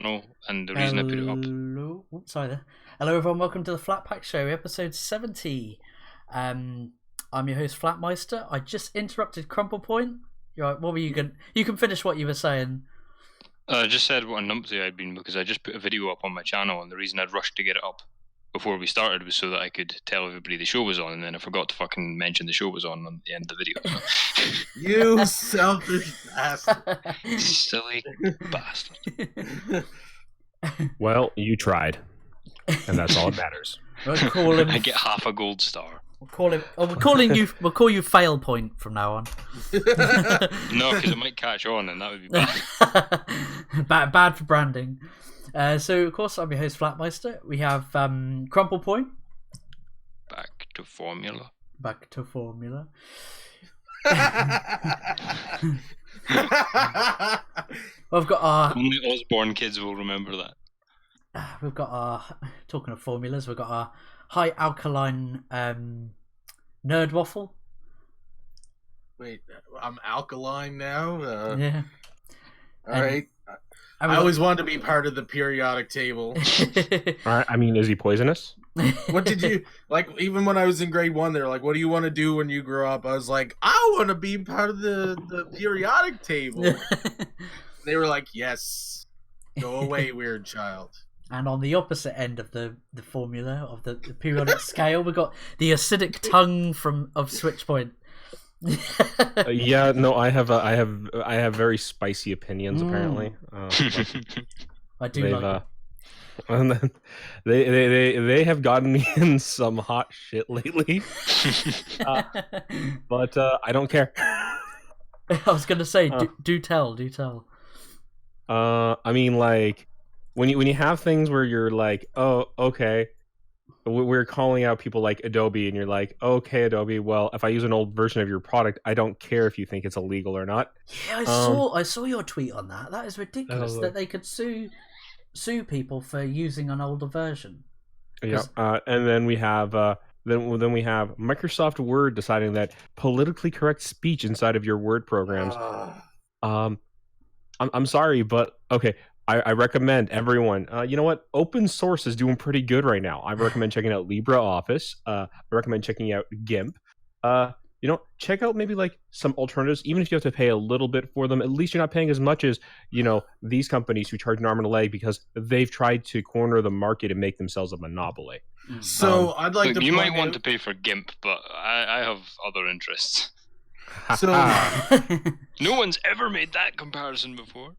and the reason I put it up. Hello. Oops, sorry there. Hello, everyone. Welcome to the Flat Pack Show, episode 70. I'm your host, Flatmeister. I just interrupted Crumple Point. You're right, what were you going? You can finish what you were saying. I just said what a numpty I'd been because I just put a video up on my channel, and the reason I'd rushed to get it up before we started was so that I could tell everybody the show was on, and then I forgot to fucking mention the show was on the end of the video. So. You selfish bastard. Silly bastard. Well, you tried, and that's all that matters. We'll call him. I get half a gold star. We'll call him. Oh, we're calling you. We'll call you Fail Point from now on. No, because it might catch on, and that would be bad. bad for branding. So, of course, I'm your host, Flatmeister. We have Crumple Point. Back to formula. Back to formula. We've got our. Only Osborne kids will remember that. We've got our. Talking of formulas, we've got our high alkaline nerd waffle. Wait, I'm alkaline now? Yeah. All right. I always wanted to be part of the periodic table. All right, I mean, is he poisonous? What did you like? Even when I was in grade 1, they're like, "What do you want to do when you grow up?" I was like, "I want to be part of the periodic table." They were like, "Yes, go away, weird child." And on the opposite end of the formula of the periodic scale, we've got the acidic tongue of Switchpoint. Yeah, no, I have very spicy opinions apparently. I do like it. And then they have gotten me in some hot shit lately, but I don't care. I was gonna say, do tell. I mean, like when you have things where you're like, oh, okay, we're calling out people like Adobe, and you're like, okay, Adobe. Well, if I use an old version of your product, I don't care if you think it's illegal or not. Yeah, I saw your tweet on that. That is ridiculous that they could sue people for using an older version. Yeah, and then we have then we have Microsoft Word deciding that politically correct speech inside of your Word programs. I'm sorry, but okay. I recommend everyone. You know what? Open source is doing pretty good right now. I recommend checking out LibreOffice. I recommend checking out GIMP. Check out maybe like some alternatives. Even if you have to pay a little bit for them, at least you're not paying as much as these companies who charge an arm and a leg because they've tried to corner the market and make themselves a monopoly. So I'd like to. You might want to pay for GIMP, but I have other interests. So no one's ever made that comparison before.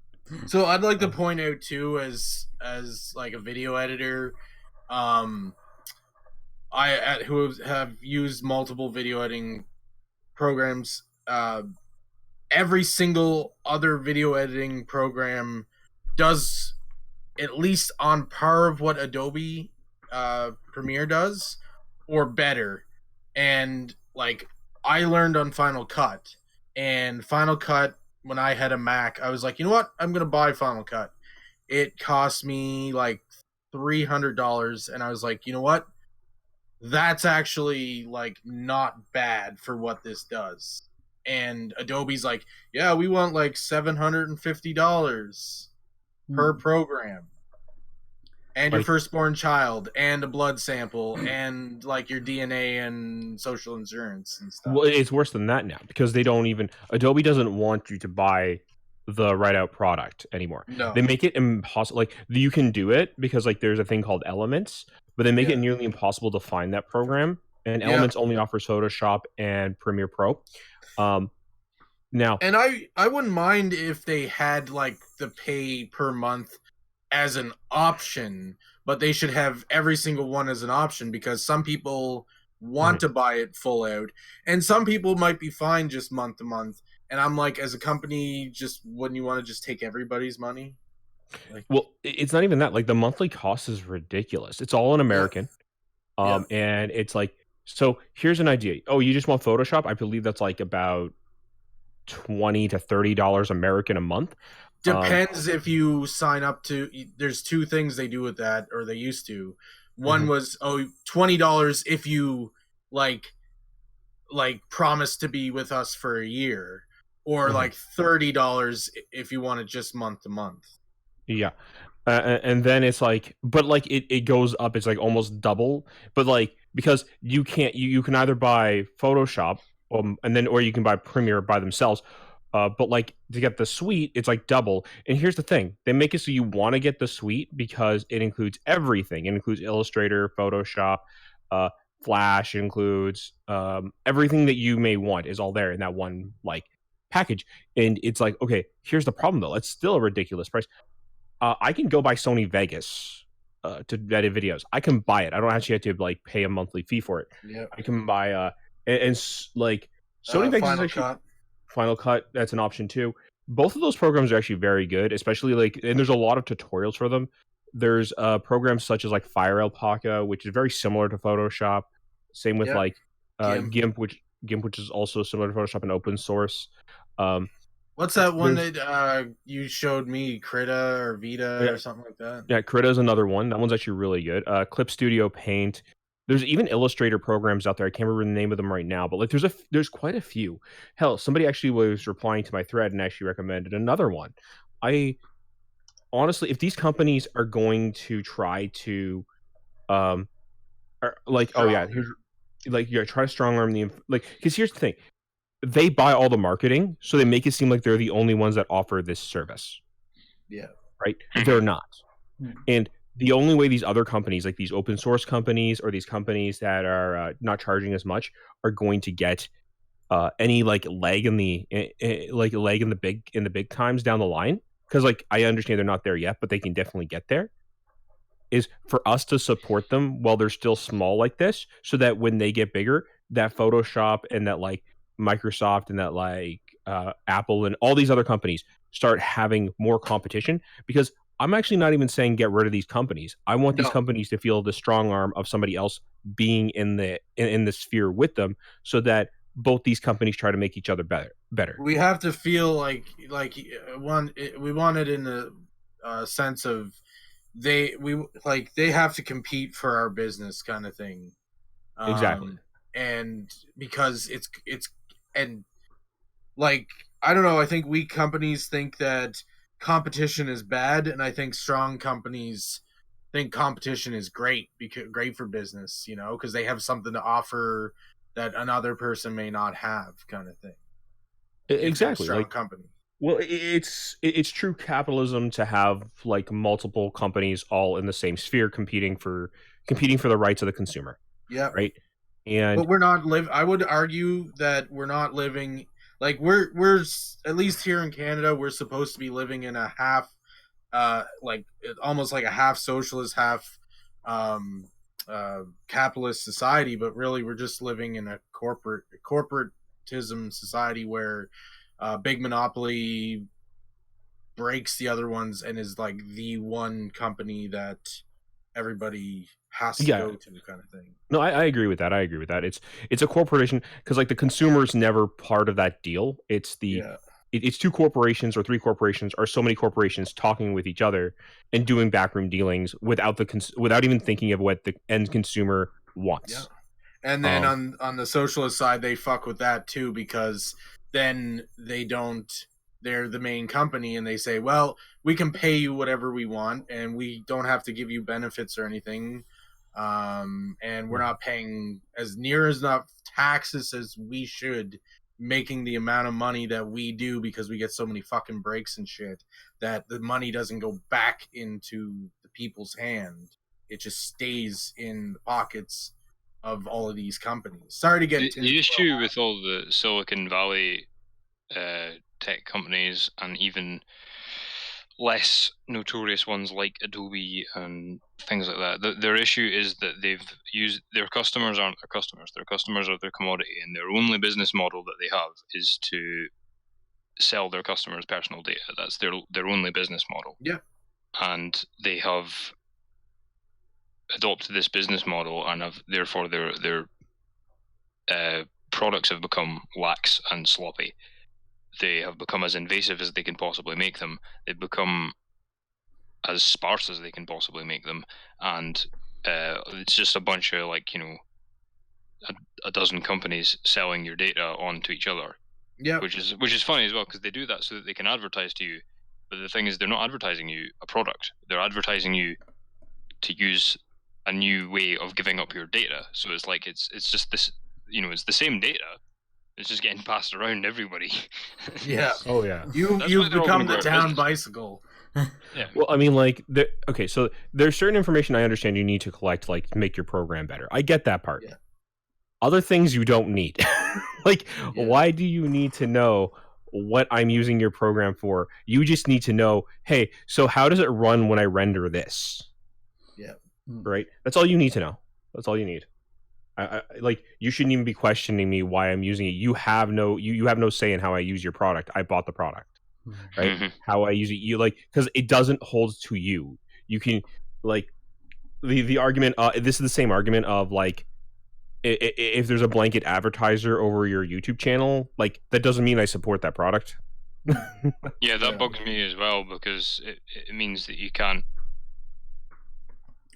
So I'd like to point out too, as like a video editor, who have used multiple video editing programs. Every single other video editing program does at least on par of what Adobe Premiere does, or better. And like I learned on Final Cut, and Final Cut. When I had a Mac, I was like, you know what? I'm going to buy Final Cut. It cost me like $300. And I was like, you know what? That's actually like not bad for what this does. And Adobe's like, yeah, we want like $750 per program. And your firstborn child, and a blood sample, and like your DNA and social insurance and stuff. Well, it's worse than that now because Adobe doesn't want you to buy the right out product anymore. No. They make it impossible. Like you can do it because like there's a thing called Elements, but they make it nearly impossible to find that program. And Elements only offers Photoshop and Premiere Pro. Now, and I wouldn't mind if they had like the pay per month as an option, but they should have every single one as an option because some people want to buy it full out, and some people might be fine just month to month. And I'm like, as a company, just wouldn't you want to just take everybody's money? Well, it's not even that. Like the monthly cost is ridiculous. It's all in American, and it's like, so here's an idea. Oh, you just want Photoshop? I believe that's like about $20 to $30 American a month. Depends if you sign up to. There's two things they do with that, or they used to. One was $20 if you like promise to be with us for a year, or like $30 if you want it just month to month. Yeah. and then it's like, but like it goes up. It's like almost double. But like because you can't, you can either buy Photoshop, and then or you can buy Premiere by themselves. But like to get the suite, it's like double. And here's the thing: they make it so you want to get the suite because it includes everything. It includes Illustrator, Photoshop, uh, Flash. It includes everything that you may want is all there in that one like package. And it's like, okay, here's the problem though: it's still a ridiculous price. I can go buy Sony Vegas to edit videos. I can buy it. I don't actually have to like pay a monthly fee for it. Yeah. I can buy like Sony Vegas is Final actually Cut. Final Cut. That's an option too. Both of those programs are actually very good, especially like, and there's a lot of tutorials for them. There's programs such as like Fire Alpaca, which is very similar to Photoshop. Same with Yep. like GIMP. GIMP, which is also similar to Photoshop and open source. What's that one There's- that you showed me, Krita or Vita Yeah. or something like that? Yeah, Krita is another one. That one's actually really good. Clip Studio, Paint. There's even Illustrator programs out there. I can't remember the name of them right now, but like there's quite a few. Hell, somebody actually was replying to my thread and actually recommended another one. I honestly, if these companies are going to try to, like, oh yeah, here's like, yeah, try to strong arm the like, because here's the thing: they buy all the marketing, so they make it seem like they're the only ones that offer this service. Yeah. Right? They're not. Hmm. And the only way these other companies, like these open source companies or these companies that are not charging as much, are going to get any like leg in the big times down the line, because like I understand they're not there yet, but they can definitely get there, is for us to support them while they're still small like this, so that when they get bigger, that Photoshop and that like Microsoft and that like Apple and all these other companies start having more competition. Because I'm actually not even saying get rid of these companies. I want these No. companies to feel the strong arm of somebody else being in the sphere with them, so that both these companies try to make each other better. We have to feel like we want it in the sense of they have to compete for our business kind of thing. Exactly. And because it's and like, I don't know, I think weak companies think that competition is bad, and I think strong companies think competition is great for business, because they have something to offer that another person may not have, kind of thing. If they're a Exactly. strong Like, company. well, it's true capitalism to have like multiple companies all in the same sphere competing for the rights of the consumer, Yeah. right? And But we're not I would argue that we're not living, like, we're at least here in Canada, we're supposed to be living in a half like almost like a half socialist, half capitalist society, but really we're just living in a corporatism society where big monopoly breaks the other ones and is like the one company that everybody has to Yeah. go to, kind of thing. no, I agree with that. I agree with that. It's a corporation, because like the consumer's never part of that deal. It's the Yeah. it's two corporations or three corporations or so many corporations talking with each other and doing backroom dealings without without even thinking of what the end consumer wants. Yeah. And then on the socialist side, they fuck with that too, because then they're the main company, and they say, well, we can pay you whatever we want, and we don't have to give you benefits or anything. And we're not paying as near as enough taxes as we should, making the amount of money that we do, because we get so many fucking breaks and shit, that the money doesn't go back into the people's hand. It just stays in the pockets of all of these companies. Sorry to get The issue with all the Silicon Valley tech companies, and even less notorious ones like Adobe and things like that, their issue is that they've used their customers aren't their customers. Their customers are their commodity, and their only business model that they have is to sell their customers' personal data. That's their only business model. Yeah. And they have adopted this business model, and have therefore their products have become lax and sloppy. They have become as invasive as they can possibly make them. They've become as sparse as they can possibly make them, and it's just a bunch of, like, a dozen companies selling your data on to each other. Yeah. Which is funny as well, because they do that so that they can advertise to you But the thing is, they're not advertising you a product. They're advertising you to use a new way of giving up your data. So it's like it's just this, it's the same data. It's just getting passed around everybody. Yeah. Oh yeah. You've they're all become gonna the go out of town business. bicycle. Yeah. Well, I mean, like, okay, so there's certain information I understand you need to collect, like, to make your program better. I get that part. Yeah. Other things you don't need. Like, Yeah. why do you need to know what I'm using your program for? You just need to know, hey, so how does it run when I render this? Yeah. Right? That's all you need to know. That's all you need. I like, you shouldn't even be questioning me why I'm using it. You have no you have no say in how I use your product. I bought the product. Right? Mhm. How I use it, you like, because it doesn't hold to you. You can, like, the argument. This is the same argument of, like, if there's a blanket advertiser over your YouTube channel, like, that doesn't mean I support that product. Yeah, that Yeah. bugs me as well, because it means that you can't.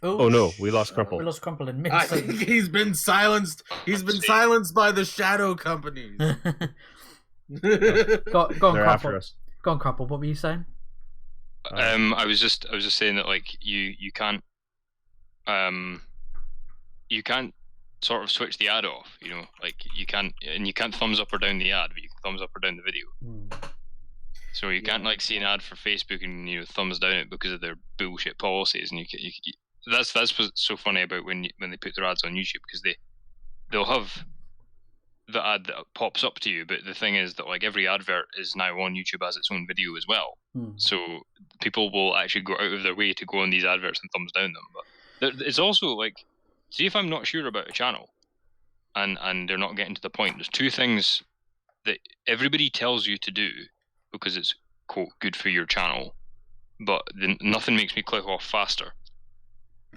Oh no, we lost Crumple. We lost Crumple in mid I think he's been silenced. He's been silenced by the shadow companies. Go on, They're after Crumple. us. Go on, Crumple. What were you saying? I was just saying that, like, you can't sort of switch the ad off, like you can't thumbs up or down the ad, but you can thumbs up or down the video. So you can't, like, see an ad for Facebook and thumbs down it because of their bullshit policies, and you that's what's so funny about when they put their ads on YouTube, because they'll have the ad that pops up to you, but the thing is that, like, every advert is now on YouTube as its own video as well. So people will actually go out of their way to go on these adverts and thumbs down them. But it's also, like, see, if I'm not sure about a channel and they're not getting to the point, there's two things that everybody tells you to do because it's, quote, good for your channel, but nothing makes me click off faster,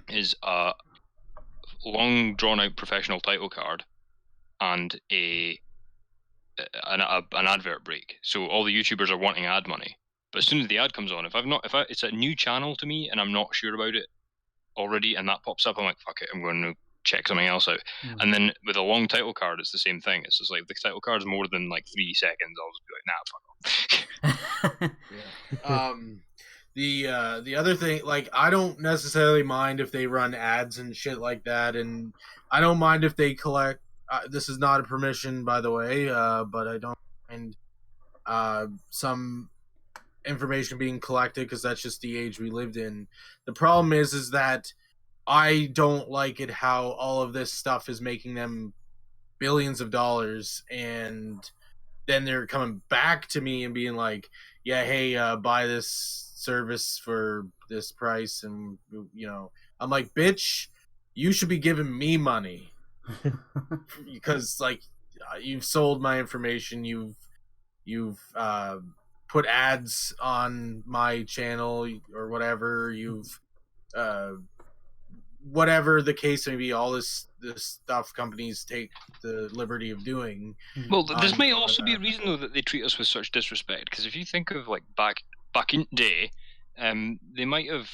is a long drawn out professional title card and an advert break. So all the YouTubers are wanting ad money, but as soon as the ad comes on, if it's a new channel to me and I'm not sure about it already, and that pops up, I'm like, fuck it, I'm going to check something else out. And then with a long title card, it's the same thing. It's just like, if the title card is more than like 3 seconds, I'll just be like, nah, fuck off. The other thing, like, I don't necessarily mind if they run ads and shit like that, and I don't mind if they collect. This is not a permission, by the way, but I don't mind some information being collected, because that's just the age we lived in. The problem is that I don't like it how all of this stuff is making them billions of dollars, and then they're coming back to me and being like, yeah, hey, buy this service for this price, and I'm like, bitch, you should be giving me money because, like, you've sold my information, you've put ads on my channel or whatever, you've whatever the case may be, all this stuff companies take the liberty of doing. Well, this might also be a reason, though, that they treat us with such disrespect, because if you think of, like, back in the day, they might have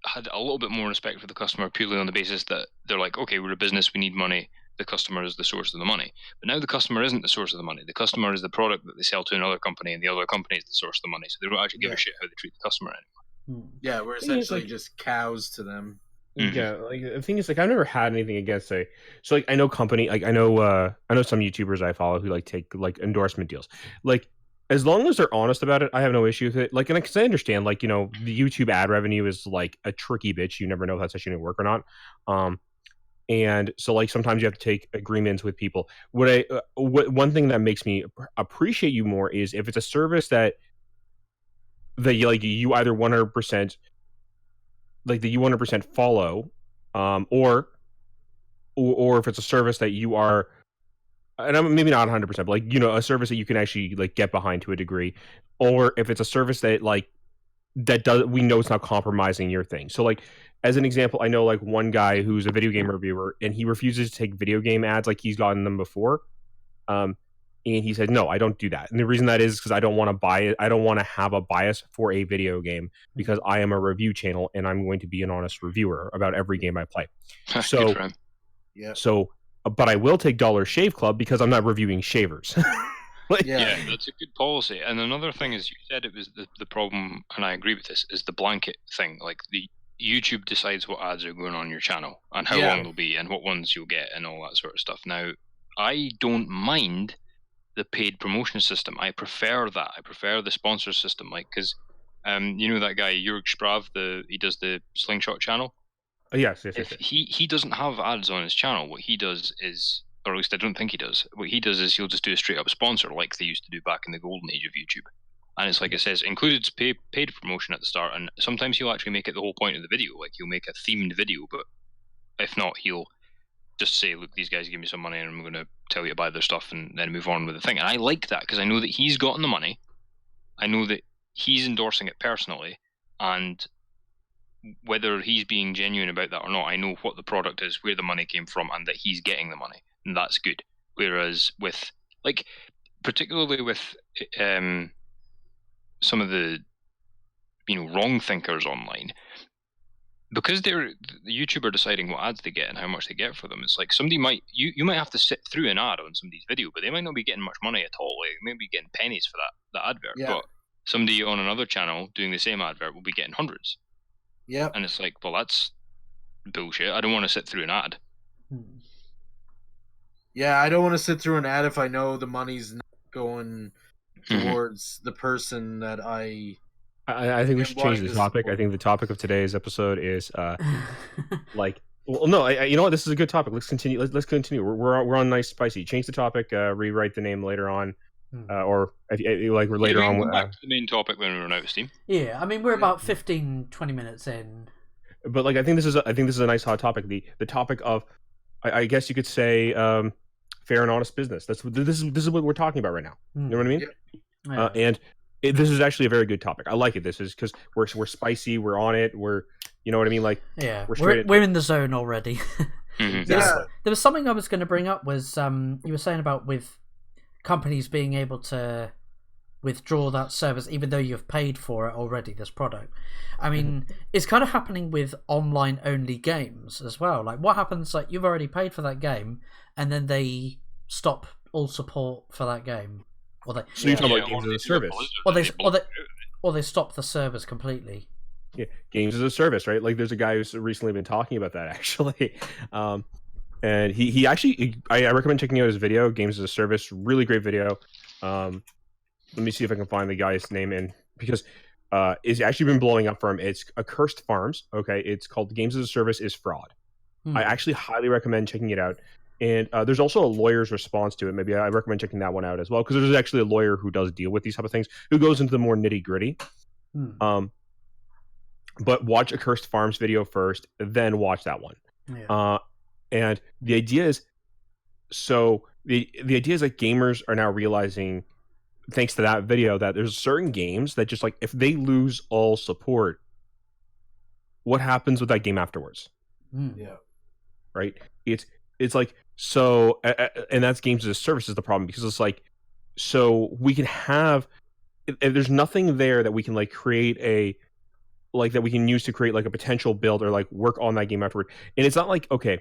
had a little bit more respect for the customer purely on the basis that they're like, okay, we're a business, we need money, the customer is the source of the money. But now the customer isn't the source of the money. The customer is the product that they sell to another company, and the other company is the source of the money. So they don't actually give a shit how they treat the customer anymore. Yeah, we're essentially just cows to them. Yeah, like, the thing is, like, I've never had anything against so, like, I know company, like, I know some YouTubers I follow who, like, take, like, endorsement deals. Like, as long as they're honest about it, I have no issue with it. Like, and because I understand, like, the YouTube ad revenue is, like, a tricky bitch. You never know if that's actually going to work or not. And so, like, sometimes you have to take agreements with people. One thing that makes me appreciate you more is if it's a service that you either 100%, like, that you 100% follow, or if it's a service that you are, and I'm maybe not 100%, but, like, a service that you can actually, like, get behind to a degree, or if it's a service that, like, we know it's not compromising your thing. So, like, as an example, I know, like, one guy who's a video game reviewer, and he refuses to take video game ads like he's gotten them before. And he said, no, I don't do that. And the reason that is because I don't want to buy it. I don't want to have a bias for a video game, because I am a review channel and I'm going to be an honest reviewer about every game I play. So, yeah. So, but I will take Dollar Shave Club because I'm not reviewing shavers. Like, Yeah. Yeah, that's a good policy. And another thing is, you said it was the problem, and I agree with this, is the blanket thing. Like, the YouTube decides what ads are going on your channel and how Yeah. long they'll be and what ones you'll get and all that sort of stuff. Now, I don't mind the paid promotion system. I prefer that. I prefer the sponsor system, like, because you know that guy Jurg Sprav, he does the Slingshot channel. yes. If he doesn't have ads on his channel, what he does is, or at least I don't think he does, what he does is he'll just do a straight up sponsor like they used to do back in the golden age of YouTube. And it's like it says, included paid promotion at the start, and sometimes he'll actually make it the whole point of the video. Like, he'll make a themed video, but if not, he'll just say, look, these guys give me some money and I'm going to tell you to buy their stuff, and then move on with the thing. And I like that because I know that he's gotten the money. I know that he's endorsing it personally, and whether he's being genuine about that or not, I know what the product is, where the money came from, and that he's getting the money, and that's good. Whereas with, like, particularly with some of the wrong thinkers online, because they're the YouTuber deciding what ads they get and how much they get for them, it's like somebody might you might have to sit through an ad on somebody's video, but they might not be getting much money at all. Like, they may be getting pennies for that advert, Yeah. but somebody on another channel doing the same advert will be getting hundreds. Yep. And it's like, well, that's bullshit. I don't want to sit through an ad. Yeah, I don't want to sit through an ad if I know the money's not going towards the person that I think we should change the topic. I think the topic of today's episode is like, well, no, you know what? This is a good topic. Let's continue. Let's continue. We're on nice spicy. Change the topic. Rewrite the name later on, or if like we're later on. Back to the main topic when we run out of steam. Yeah, I mean we're about 15-20 minutes in. But like, I think this is a nice hot topic. The topic of, I guess you could say, fair and honest business. This is what we're talking about right now. You know what I mean? Yeah. And this is actually a very good topic. I like it. This is because we're spicy. We're on it. You know what I mean? Like, yeah, we're in the zone already. Yeah. There was something I was going to bring up was you were saying about with companies being able to withdraw that service even though you've paid for it already, this product. I mean, it's kind of happening with online only games as well. Like, what happens, like, you've already paid for that game and then they stop all support for that game, or they so you're talking about games as a service, or they stop the servers completely. Yeah, games as a service, right? Like, there's a guy who's recently been talking about that actually. And he actually, I recommend checking out his video, Games as a Service. Really great video. Let me see if I can find the guy's name because it's actually been blowing up for him. It's Accursed Farms. Okay, it's called Games as a Service is Fraud. I actually highly recommend checking it out. And there's also a lawyer's response to it. Maybe I recommend checking that one out as well, because there's actually a lawyer who does deal with these type of things, who goes into the more nitty gritty. But watch Accursed Farms video first, then watch that one. Yeah. And the idea is, the idea is that gamers are now realizing, thanks to that video, that there's certain games that just, like, if they lose all support, what happens with that game afterwards? Yeah. Right? It's like, so, and that's games as a service is the problem, because it's like, so we can have, if there's nothing there that we can, like, create that we can use to create, like, a potential build or, like, work on that game afterward. And it's not like, okay,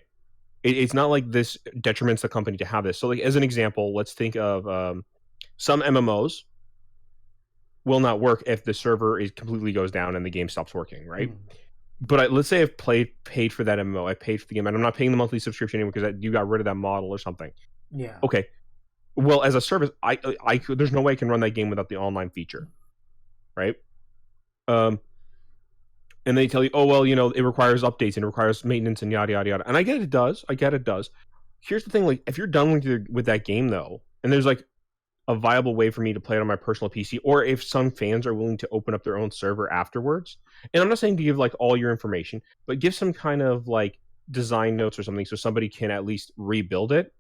it's not like this detriments the company to have this. So, like, as an example, let's think of some MMOs will not work if the server completely goes down and the game stops working, right? But let's say I've paid for that MMO, I paid for the game, and I'm not paying the monthly subscription anymore because you got rid of that model or something. Yeah. Okay. Well, as a service, I there's no way I can run that game without the online feature, right? And they tell you, oh, well, it requires updates and it requires maintenance and yada yada yada. And I get it does. Here's the thing: like, if you're done with that game though, and there's, like, a viable way for me to play it on my personal PC, or if some fans are willing to open up their own server afterwards, and I'm not saying to give, like, all your information, but give some kind of, like, design notes or something so somebody can at least rebuild it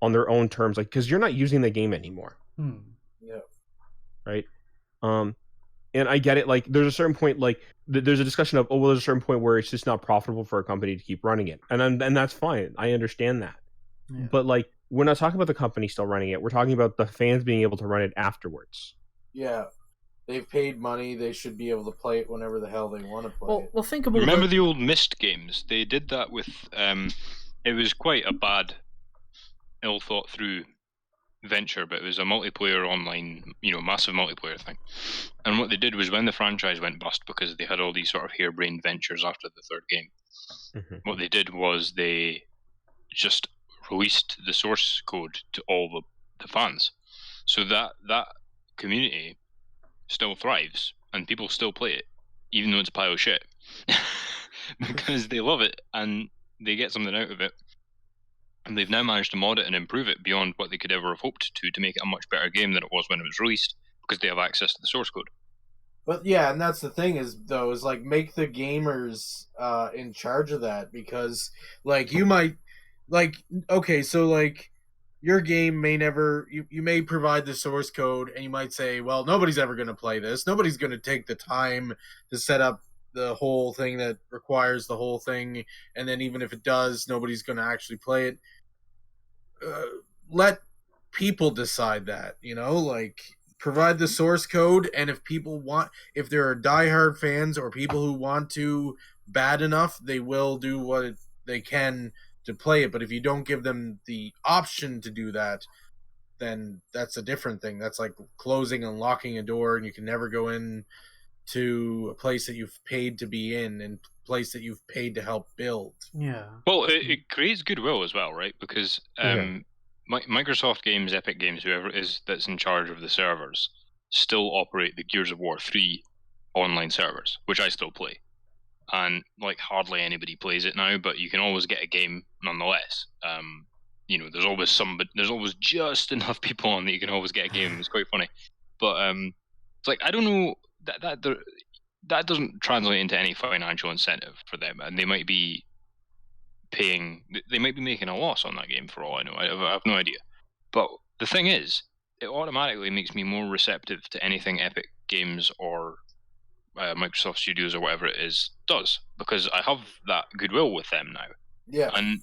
on their own terms, like, because you're not using the game anymore. Yeah. Right. And I get it. Like, there's a certain point, like, there's a discussion of, oh, well, there's a certain point where it's just not profitable for a company to keep running it, and that's fine. I understand that. Yeah. But, like, we're not talking about the company still running it. We're talking about the fans being able to run it afterwards. Yeah. They've paid money. They should be able to play it whenever the hell they want to play it. Well, think about Remember the old Myst games? They did that with... it was quite a bad, ill-thought-through venture, but it was a multiplayer online, massive multiplayer thing. And what they did was when the franchise went bust because they had all these sort of harebrained ventures after the third game, what they did was they just released the source code to all the fans. So that community still thrives and people still play it, even though it's a pile of shit. Because they love it and they get something out of it. And they've now managed to mod it and improve it beyond what they could ever have hoped to make it a much better game than it was when it was released, because they have access to the source code. But yeah, and that's the thing is like make the gamers in charge of that, because like you might like okay, so like your game may never you may provide the source code and you might say, well, nobody's ever going to play this. Nobody's going to take the time to set up the whole thing that requires the whole thing, and then even if it does, nobody's going to actually play it. Let people decide that, like provide the source code, and if there are diehard fans or people who want to bad enough, they will do what they can to play it. But if you don't give them the option to do that, then that's a different thing. That's like closing and locking a door, and you can never go in to a place that you've paid to be in and place that you've paid to help build. Yeah. Well, it creates goodwill as well, right? Because Microsoft Games, Epic Games, whoever it is that's in charge of the servers, still operate the Gears of War 3 online servers, which I still play. And like hardly anybody plays it now, but you can always get a game nonetheless. There's always just enough people on that you can always get a game. It's quite funny, but it's like I don't know that doesn't translate into any financial incentive for them, and they might be making a loss on that game for all I know. I have no idea. But the thing is, it automatically makes me more receptive to anything Epic Games or Microsoft Studios or whatever it is does, because I have that goodwill with them now. Yeah. And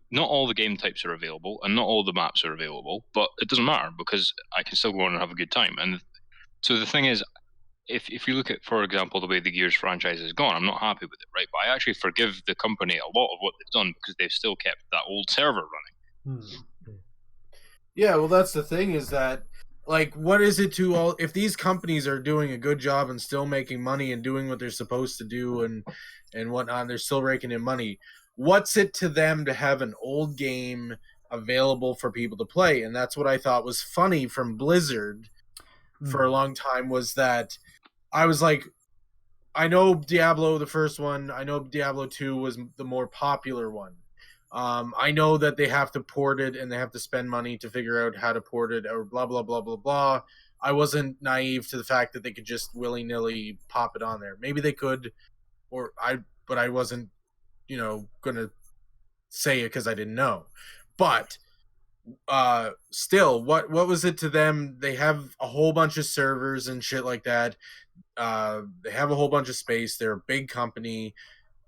not all the game types are available and not all the maps are available, but it doesn't matter because I can still go on and have a good time. And so the thing is, if you look at, for example, the way the Gears franchise has gone, I'm not happy with it, right? But I actually forgive the company a lot of what they've done because they've still kept that old server running. Yeah, well, that's the thing is that, like, what is it to all... If these companies are doing a good job and still making money and doing what they're supposed to do and whatnot, and they're still raking in money, what's it to them to have an old game available for people to play? And that's what I thought was funny from Blizzard for a long time, was that I was like, I know Diablo, the first one, I know Diablo 2 was the more popular one. I know that they have to port it and they have to spend money to figure out how to port it or blah, blah, blah, blah, blah. I wasn't naive to the fact that they could just willy-nilly pop it on there. Maybe they could, but I wasn't, going to say it because I didn't know. But still, what was it to them? They have a whole bunch of servers and shit like that. They have a whole bunch of space. They're a big company.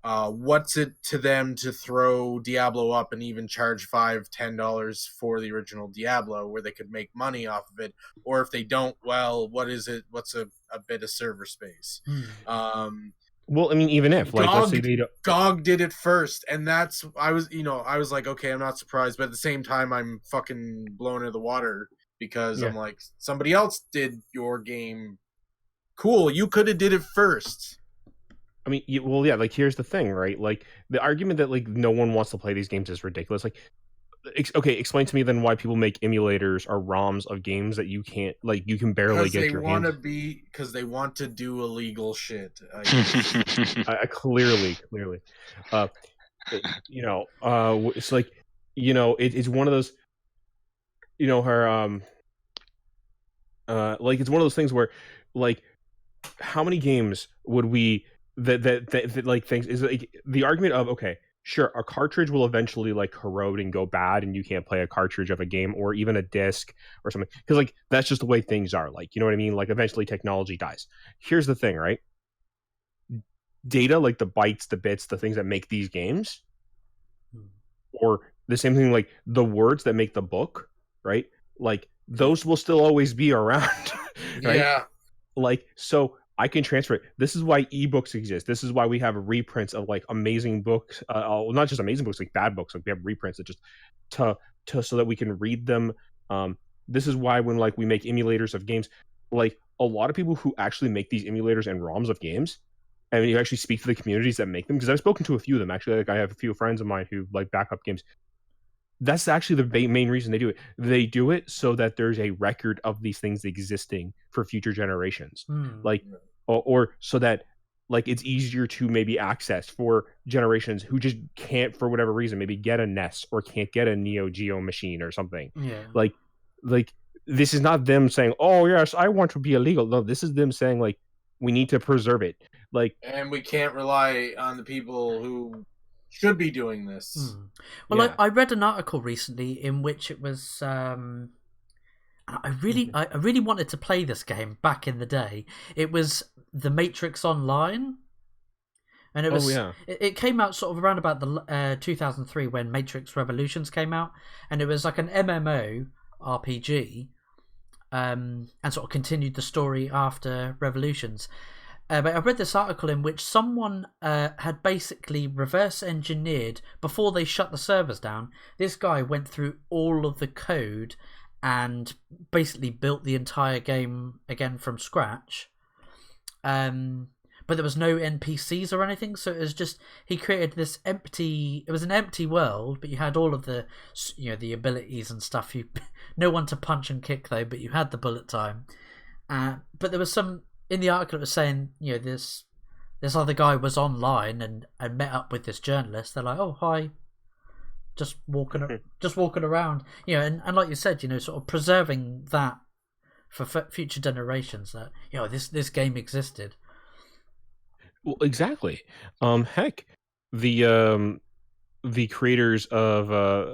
What's it to them to throw Diablo up and even charge $5-10 for the original Diablo, where they could make money off of it? Or if they don't, well, what is it? What's a bit of server space? Well, I mean, even if let's say GOG did it first, and I was like, okay, I'm not surprised, but at the same time, I'm fucking blown out of the water because I'm like, somebody else did your game. Cool, you could have did it first. I mean, like, here's the thing, right? Like, the argument that, like, no one wants to play these games is ridiculous. Like, okay, explain to me then why people make emulators or ROMs of games that you can't, like, you can barely get your hands. Because they want to do illegal shit. Clearly. It's like, it's one of those, like, it's one of those things where, like, how many games would we that like things is like the argument of, okay, sure, a cartridge will eventually like corrode and go bad and you can't play a cartridge of a game or even a disc or something, because like that's just the way things are, like, you know what I mean? Like, eventually technology dies. Here's the thing, right? Data, like the bytes, the bits, the things that make these games, or the same thing, like the words that make the book, right? Like, those will still always be around. Right? Yeah. Like, so I can transfer it. This is why ebooks exist. This is why we have reprints of like amazing books, not just amazing books, like bad books. Like, we have reprints that just to so that we can read them this is why when like we make emulators of games, like a lot of people who actually make these emulators and ROMs of games, and you actually speak to the communities that make them, because I've spoken to a few of them actually. Like I have a few friends of mine who like back up games. That's actually the main reason they do it. They do it so that there's a record of these things existing for future generations, like, or so that like it's easier to maybe access for generations who just can't, for whatever reason, maybe get a NES or can't get a Neo Geo machine or something. Yeah. Like this is not them saying, "Oh yes, I want to be illegal." No, this is them saying like, we need to preserve it. Like, and we can't rely on the people who should be doing this. Well, yeah. I read an article recently in which it was. I really wanted to play this game back in the day. It was The Matrix Online, and it was. It came out sort of around about the 2003 when Matrix Revolutions came out, and it was like an MMO RPG, and sort of continued the story after Revolutions. But I read this article in which someone had basically reverse engineered, before they shut the servers down, this guy went through all of the code and basically built the entire game again from scratch. But there was no NPCs or anything, so it was just, he created this empty, it was an empty world, but you had all of the, the abilities and stuff. No one to punch and kick though, but you had the bullet time. But there was some, in the article it was saying, this other guy was online and met up with this journalist. They're like, "Oh, hi," just walking around, and like you said, sort of preserving that for future generations, that this game existed. Well, exactly. Heck, the creators of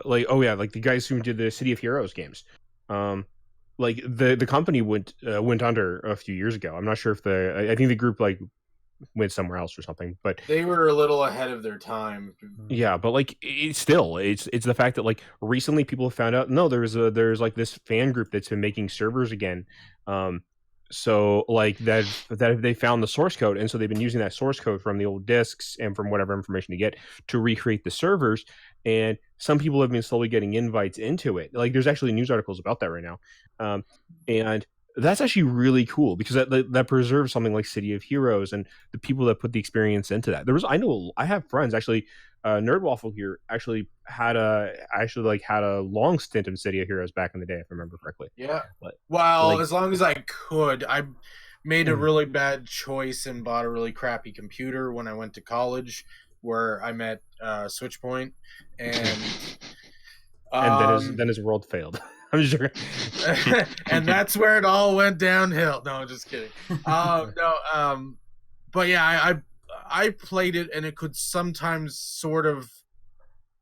like the guys who did the City of Heroes games, like the company went under a few years ago. I'm not sure if I think the group like went somewhere else or something, but they were a little ahead of their time. Yeah, but like it's the fact that like recently people have found out, no, there's like this fan group that's been making servers again. So like that they found the source code, and so they've been using that source code from the old disks and from whatever information to get to recreate the servers. And some people have been slowly getting invites into it. Like there's actually news articles about that right now, and that's actually really cool because that preserves something like City of Heroes and the people that put the experience into that. I have friends actually. Nerdwaffle here actually had a long stint in City of Heroes back in the day, if I remember correctly. Yeah. But, as long as I could, I made a really bad choice and bought a really crappy computer when I went to college, where I met Switchpoint, and then his world failed. I'm just joking. And that's where it all went downhill. No, just kidding. But yeah, I played it, and it could sometimes sort of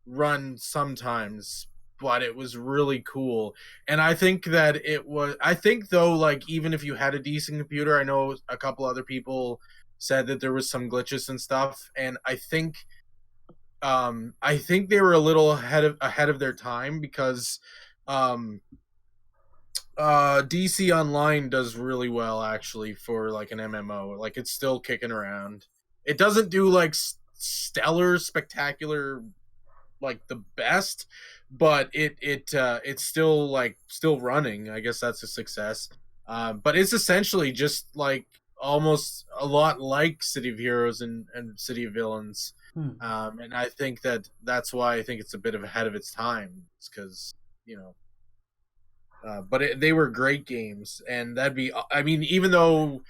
run sometimes, but it was really cool. And I think that though, like, even if you had a decent computer, I know a couple other people said that there was some glitches and stuff, and I think they were a little ahead of their time, because DC Online does really well actually for like an MMO. Like it's still kicking around. It doesn't do like stellar, spectacular, like the best, but it's still running. I guess that's a success. But it's essentially just like almost a lot like City of Heroes and City of Villains. And I think that's why I think it's a bit ahead of its time. It's because but they were great games, and even though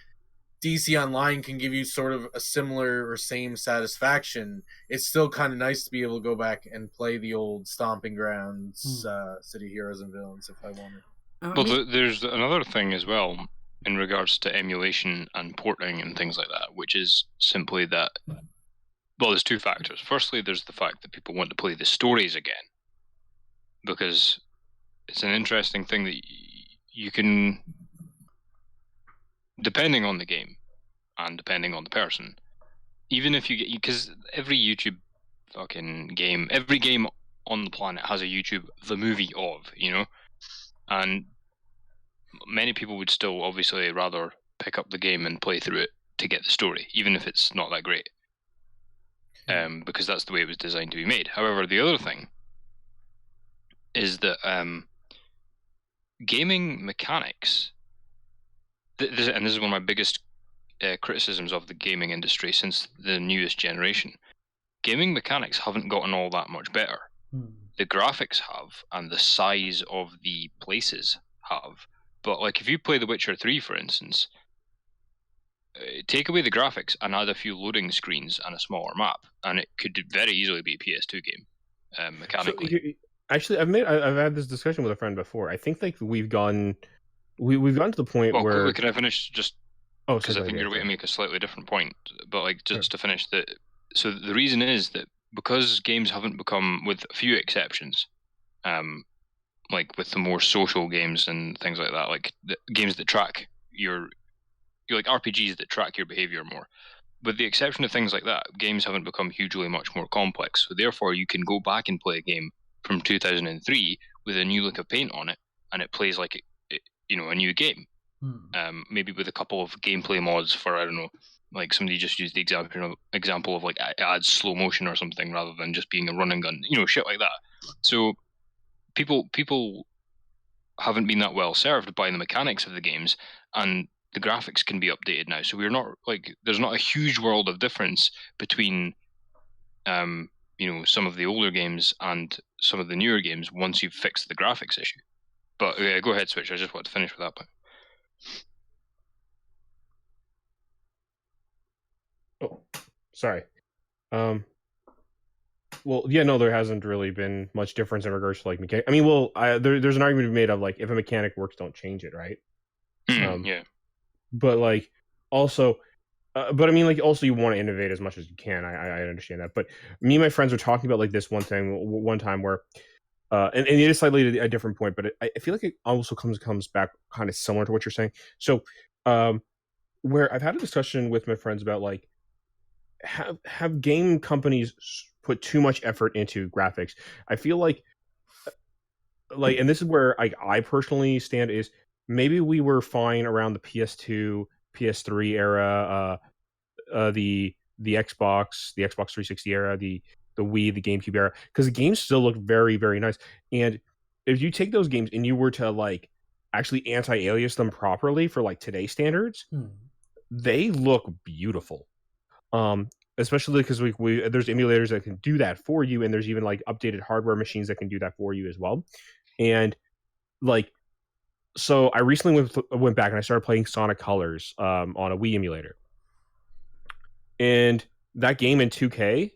DC Online can give you sort of a similar or same satisfaction, it's still kind of nice to be able to go back and play the old Stomping Grounds, City Heroes and Villains if I wanted. Well, there's another thing as well in regards to emulation and porting and things like that, which is simply that, well, there's two factors. Firstly, there's the fact that people want to play the stories again, because it's an interesting thing that you can, depending on the game and depending on the person, even if you get, because every YouTube fucking game, every game on the planet has a YouTube the movie of, and many people would still obviously rather pick up the game and play through it to get the story, even if it's not that great, because that's the way it was designed to be made. However, the other thing is that gaming mechanics, and this is one of my biggest criticisms of the gaming industry since the newest generation. Gaming mechanics haven't gotten all that much better. The graphics have, and the size of the places have. But like, if you play The Witcher 3, for instance, take away the graphics and add a few loading screens and a smaller map, and it could very easily be a PS2 game mechanically. So, actually, I've had this discussion with a friend before. I think like we've gotten to the point Well, where. Can I finish just? Oh, because I think you're going to make a slightly different point, but like just to finish that. So the reason is that because games haven't become, with a few exceptions, like with the more social games and things like that, like the games that track your like RPGs that track your behavior more. With the exception of things like that, games haven't become hugely much more complex. So therefore, you can go back and play a game from 2003 with a new lick of paint on it, and it plays like a new game. Maybe with a couple of gameplay mods for, I don't know, like somebody just used the example of like it adds slow motion or something rather than just being a run and gun, shit like that. So people haven't been that well served by the mechanics of the games, and the graphics can be updated now. So we're not like, there's not a huge world of difference between some of the older games and some of the newer games once you've fixed the graphics issue. But go ahead, Switch. I just want to finish with that point. Oh, sorry. Well, yeah, no, there hasn't really been much difference in regards to like mechanic. I mean, there's an argument to be made of like, if a mechanic works, don't change it, right? Yeah. But like, also, but I mean, like, also you want to innovate as much as you can. I understand that. But me and my friends were talking about like this one time where, and it is slightly a different point, but I feel like it also comes back kind of similar to what you're saying. So, where I've had a discussion with my friends about like, have game companies put too much effort into graphics? I feel like, and this is where I personally stand, is maybe we were fine around the PS2, PS3 era, the Xbox 360 era, the Wii, the GameCube era, because the games still look very, very nice. And if you take those games and you were to like actually anti-alias them properly for like today's standards, they look beautiful. Especially because there's emulators that can do that for you, and there's even like updated hardware machines that can do that for you as well. And like, so I recently went back and I started playing Sonic Colors on a Wii emulator, and that game in 2K,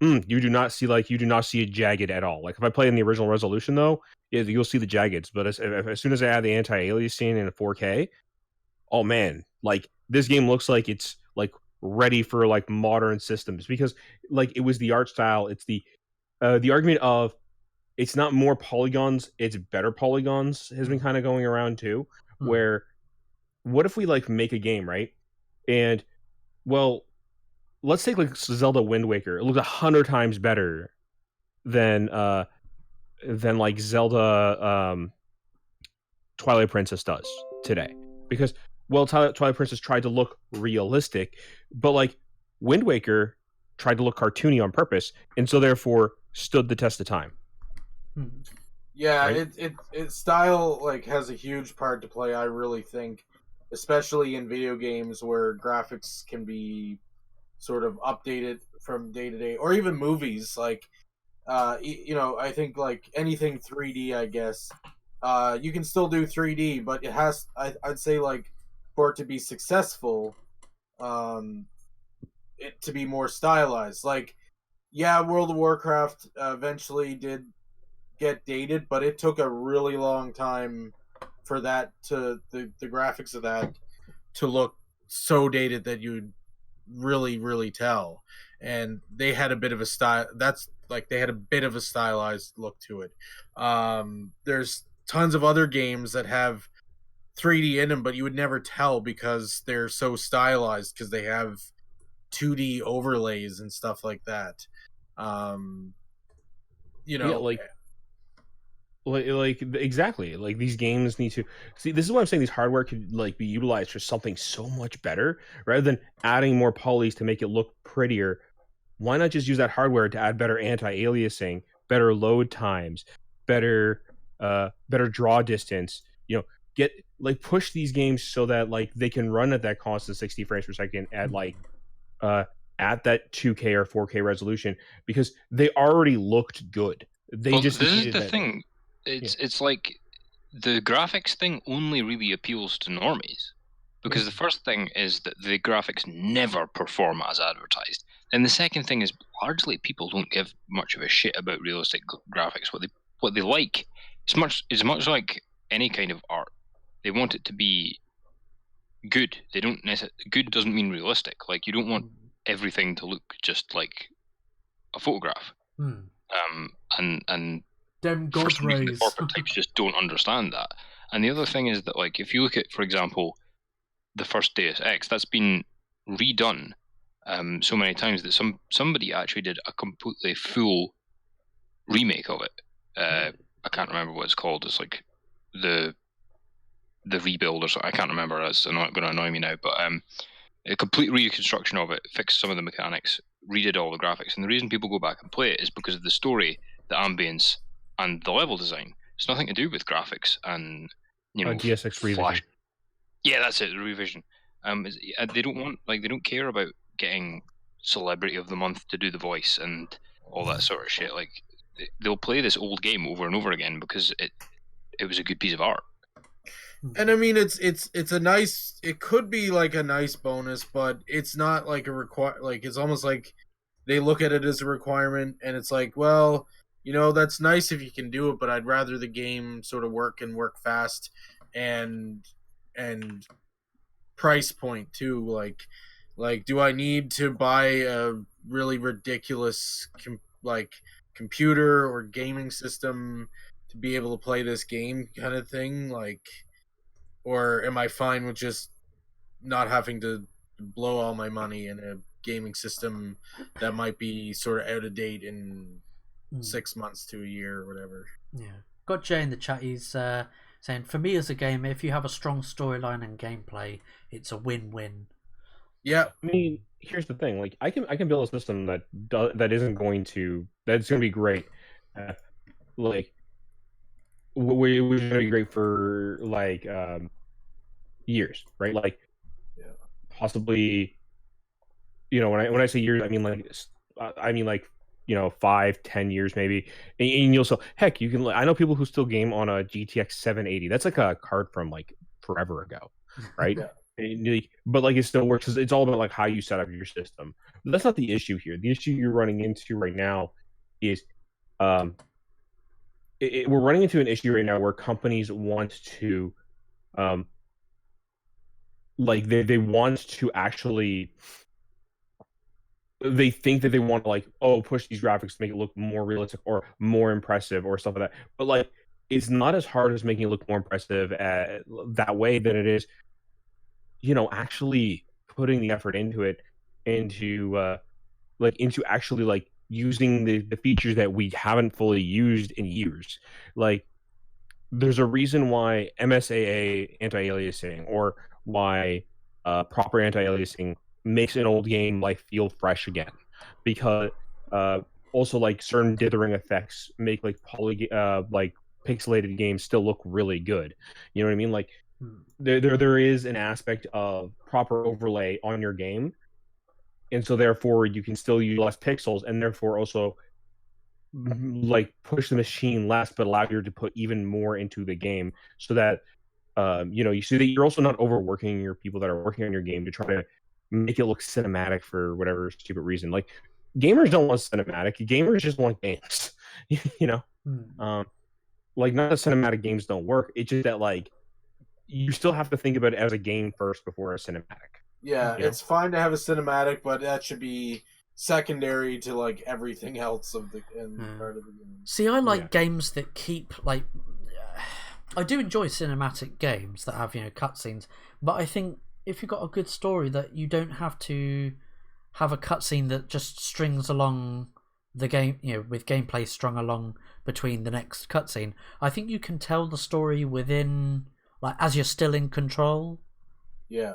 you do not see it jagged at all. Like if I play in the original resolution though, you'll see the jaggeds. But as soon as I add the anti-aliasing in a 4K, oh man, like this game looks like it's like ready for like modern systems, because like it was the art style. It's the argument of, it's not more polygons, it's better polygons has been kind of going around too. Where, what if we like make a game, right? And well, let's take like Zelda Wind Waker. It looks 100 times better than like Zelda Twilight Princess does today, because Twilight Princess tried to look realistic, but like Wind Waker tried to look cartoony on purpose, and so therefore stood the test of time. Yeah, right? it style like has a huge part to play, I really think, especially in video games where graphics can be sort of updated from day to day, or even movies. Like, I think like anything 3D, I guess, you can still do 3D, but it has, I'd say, like, for it to be successful, it to be more stylized. Like, yeah, World of Warcraft eventually did get dated, but it took a really long time for that to the graphics of that to look so dated that you'd really tell. And they had a bit of a style, that's like, they had a bit of a stylized look to it. There's tons of other games that have 3D in them, but you would never tell because they're so stylized, because they have 2D overlays and stuff like that. Yeah, like exactly, like these games need to see. This is what I'm saying, these hardware could like be utilized for something so much better rather than adding more polys to make it look prettier. Why not just use that hardware to add better anti-aliasing, better load times, better better draw distance. Get push these games so that they can run at that constant 60 frames per second at at that 2K or 4K resolution, because they already looked good. They just this is needed the that. thing. It's like the graphics thing only really appeals to normies, because the first thing is that the graphics never perform as advertised, and the second thing is largely people don't give much of a shit about realistic graphics. What they like is much like any kind of art. They want it to be good. They don't good doesn't mean realistic. Like, you don't want everything to look just like a photograph. And Them for God some reason, the rays. corporate types just don't understand that. And the other thing is that, like, if you look at, for example, the first Deus Ex, that's been redone so many times that somebody actually did a completely full remake of it. I can't remember what it's called. It's like the rebuild or something. I can't remember. It's not going to annoy me now, but a complete reconstruction of it, fixed some of the mechanics, redid all the graphics. And the reason people go back and play it is because of the story, the ambience, and the level design. It's nothing to do with graphics and DSX revision. Flash. Yeah, that's it. The revision. They don't care about getting celebrity of the month to do the voice and all that sort of shit. Like, they'll play this old game over and over again because it was a good piece of art. And I mean, it's a nice. It could be like a nice bonus, but it's not like a Like, it's almost like they look at it as a requirement, and it's like, well, that's nice if you can do it, but I'd rather the game sort of work fast, and price point too. Like, do I need to buy a really ridiculous computer or gaming system to be able to play this game, kind of thing? Like, or am I fine with just not having to blow all my money in a gaming system that might be sort of out of date in 6 months to a year or whatever? Yeah. Got Jay in the chat. He's saying, for me as a gamer, if you have a strong storyline and gameplay, it's a win-win. Yeah. I mean, here's the thing. Like, I can build a system that's going to be great. Which is going to be great for years, right? Like, possibly, when I say years, I mean 5-10 years maybe. And you'll still, heck, you can. I know people who still game on a GTX 780. That's like a card from like forever ago, right? But it still works, because it's all about like how you set up your system. But that's not the issue here. The issue you're running into right now is we're running into an issue right now where companies want to they want to actually, they think that they want to push these graphics to make it look more realistic or more impressive or stuff like that. But it's not as hard as making it look more impressive that way than it is actually putting the effort into it, into actually using the features that we haven't fully used in years. Like, there's a reason why MSAA anti-aliasing, or why proper anti-aliasing makes an old game feel fresh again, because also certain dithering effects make pixelated games still look really good. You know what I mean? There is an aspect of proper overlay on your game, and so therefore you can still use less pixels, and therefore also push the machine less, but allow you to put even more into the game, so that you see that you're also not overworking your people that are working on your game to try to make it look cinematic for whatever stupid reason. Gamers don't want cinematic. Gamers just want games. Not that cinematic games don't work. It's just that you still have to think about it as a game first before a cinematic. Yeah, it's fine to have a cinematic, but that should be secondary to everything else of the part of the game. See, I like games that keep I do enjoy cinematic games that have cutscenes, but I think if you've got a good story, that you don't have to have a cutscene that just strings along the game, with gameplay strung along between the next cutscene. I think you can tell the story within, as you're still in control. Yeah.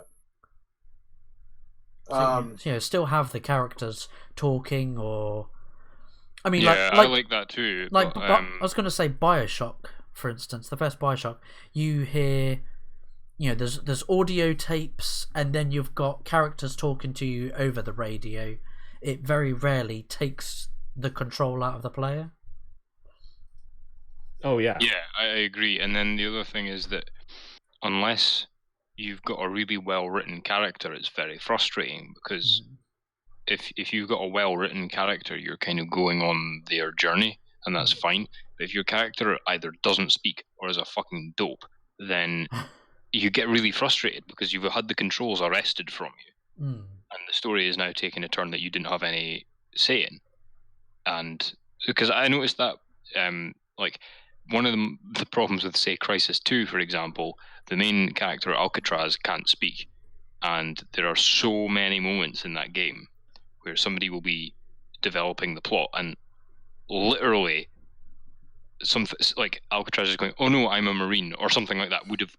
So, still have the characters talking, or I mean, I like that too. I was going to say BioShock for instance, the first Bioshock, you hear, there's audio tapes, and then you've got characters talking to you over the radio. It very rarely takes the control out of the player. Oh yeah. Yeah, I agree. And then the other thing is that unless you've got a really well written character, it's very frustrating, because if you've got a well written character, you're kind of going on their journey, and that's fine. But if your character either doesn't speak or is a fucking dope, then you get really frustrated because you've had the controls arrested from you, and the story is now taking a turn that you didn't have any say in. And because I noticed that, like, one of the problems with, say, Crisis 2, for example, the main character, Alcatraz, can't speak. And there are so many moments in that game where somebody will be developing the plot, and literally, like Alcatraz is going, "Oh no, I'm a Marine," or something like that, would have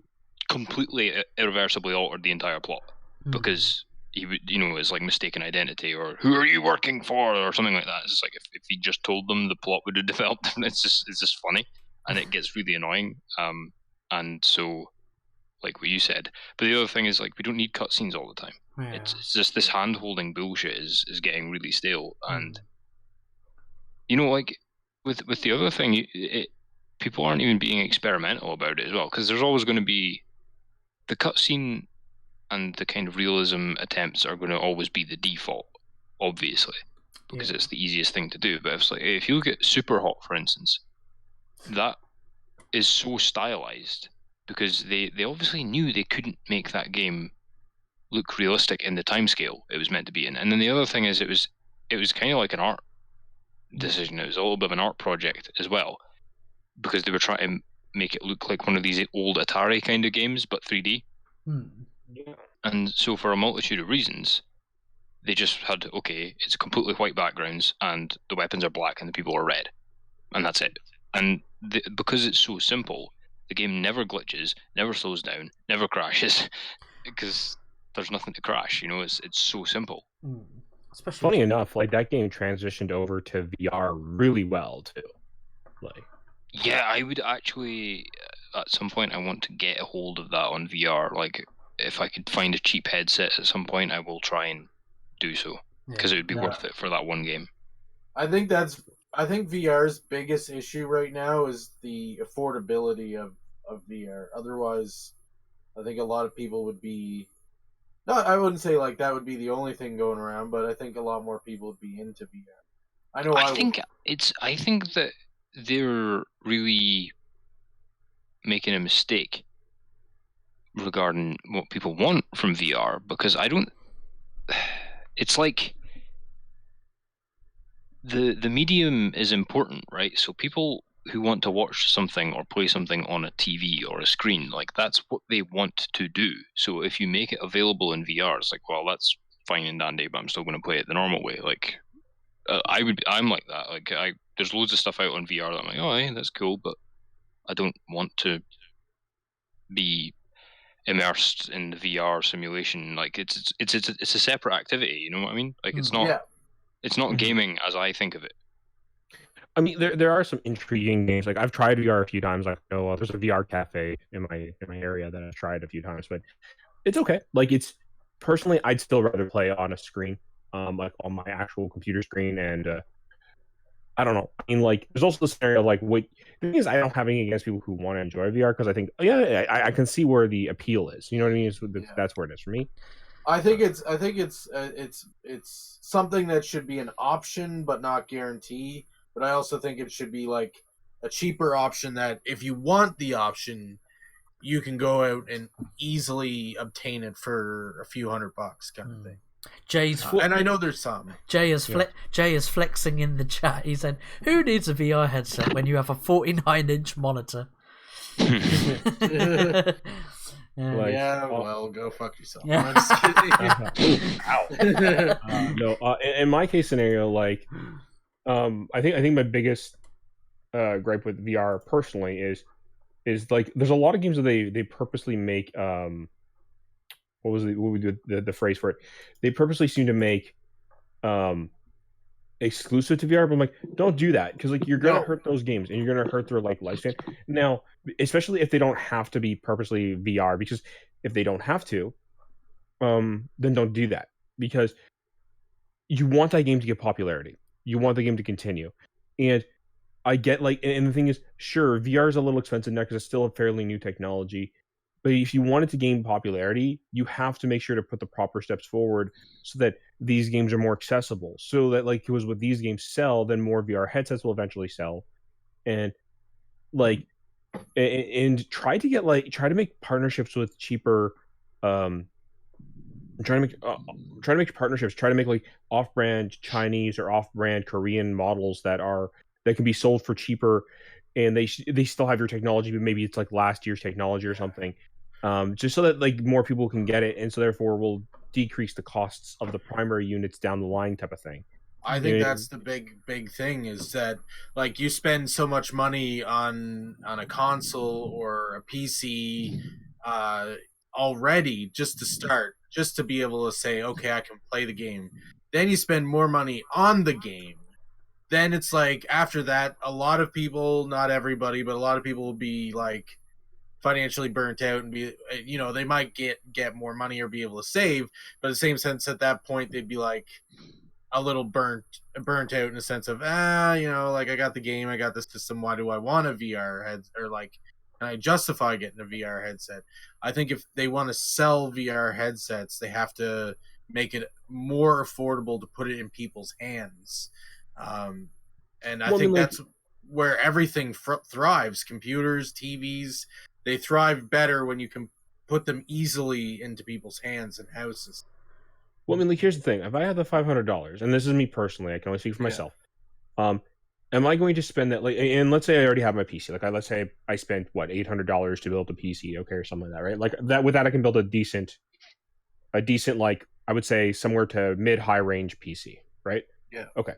completely irreversibly altered the entire plot, because he would, it's like mistaken identity, or "Who are you working for?" or something like that. It's just like if he just told them, the plot would have developed. It's just funny, and it gets really annoying. And so, like what you said, but the other thing is, like, we don't need cutscenes all the time. Yeah. It's just this hand holding bullshit is getting really stale, and like with the other thing, people aren't even being experimental about it as well, because there's always going to be the cutscene, and the kind of realism attempts are going to always be the default, obviously, because it's the easiest thing to do. But if you look at Super Hot, for instance, that is so stylized because they obviously knew they couldn't make that game look realistic in the timescale it was meant to be in. And then the other thing is, it was kind of like an art decision. It was a little bit of an art project as well, because they were trying to make it look like one of these old Atari kind of games, but 3D. Yeah. And so, for a multitude of reasons, they just had, okay, it's completely white backgrounds, and the weapons are black, and the people are red, and that's it. And because it's so simple, the game never glitches, never slows down, never crashes, because there's nothing to crash. It's so simple. Especially Funny enough, like, that game transitioned over to VR really well too. Like, yeah, I would actually, at some point, I want to get a hold of that on VR. Like, if I could find a cheap headset at some point, I will try and do so, because it would be worth it for that one game. I think VR's biggest issue right now is the affordability of VR. Otherwise, I think a lot of people would be. No, I wouldn't say like that would be the only thing going around, but I think a lot more people would be into VR. I know. I think that they're really making a mistake regarding what people want from VR, because it's like the medium is important, right? So people who want to watch something or play something on a TV or a screen, like, that's what they want to do. So if you make it available in VR, it's like, well, that's fine and dandy, but I'm still going to play it the normal way. Like, I'm like that. Like, there's loads of stuff out on VR that I'm like, oh, yeah, that's cool, but I don't want to be immersed in the VR simulation. Like, it's a separate activity. You know what I mean? Like, it's not it's not gaming as I think of it. I mean, there are some intriguing games. Like, I've tried VR a few times. Like, there's a VR cafe in my area that I've tried a few times, but it's okay. Like, it's personally, I'd still rather play on a screen, like on my actual computer screen. And I don't know. I mean, like, there's also the scenario of, like, the thing is, I don't have anything against people who want to enjoy VR, because I think, I can see where the appeal is. You know what I mean? That's where it is for me. I think it's something that should be an option but not guarantee. But I also think it should be like a cheaper option that if you want the option, you can go out and easily obtain it for a few $100 kind of thing. And I know there's some. Jay is flexing in the chat. He said, "Who needs a VR headset when you have a 49-inch monitor?" Well, go fuck yourself. Yeah. I'm just kidding. No, in my case scenario, like, I think my biggest gripe with VR personally is like, there's a lot of games that they purposely make what would be the phrase for it? They purposely seem to make exclusive to VR, but I'm like, don't do that because like you're gonna No. hurt those games and you're gonna hurt their like lifespan. Now, especially if they don't have to be purposely VR, because if they don't have to, then don't do that because you want that game to get popularity. You want the game to continue, and I get like, and the thing is, sure, VR is a little expensive now because it's still a fairly new technology. But if you want it to gain popularity, you have to make sure to put the proper steps forward so that these games are more accessible. So that like it was with these games sell, then more VR headsets will eventually sell, and like and try to make partnerships with cheaper um try to make partnerships, try to make like off-brand Chinese or off-brand Korean models that can be sold for cheaper, and they still have your technology, but maybe it's like last year's technology or something, just so that like more people can get it, and so therefore will decrease the costs of the primary units down the line, type of thing. I think that's the big thing is that like you spend so much money on a console or a PC uh, already just to start, just to be able to say, okay, I can play the game. Then you spend more money on the game. Then it's like after that, a lot of people, not everybody, but a lot of people will be like financially burnt out and be, they might get more money or be able to save, but in the same sense at that point they'd be like a little burnt out in the sense of like I got the game, I got the system, why do I want a VR head, or like can I justify getting a VR headset? I think if they want to sell VR headsets, they have to make it more affordable to put it in people's hands. And I think that's where everything thrives. Computers, TVs, they thrive better when you can put them easily into people's hands and houses. Well, I mean, like, here's the thing: if I have the $500, and this is me personally, I can only speak for myself. Am I going to spend that? Like, and let's say I already have my PC. Like, let's say I spent what $800 to build a PC, okay, or something like that, right? Like that. With that, I can build a decent, like I would say somewhere to mid-high range PC, right? Yeah. Okay.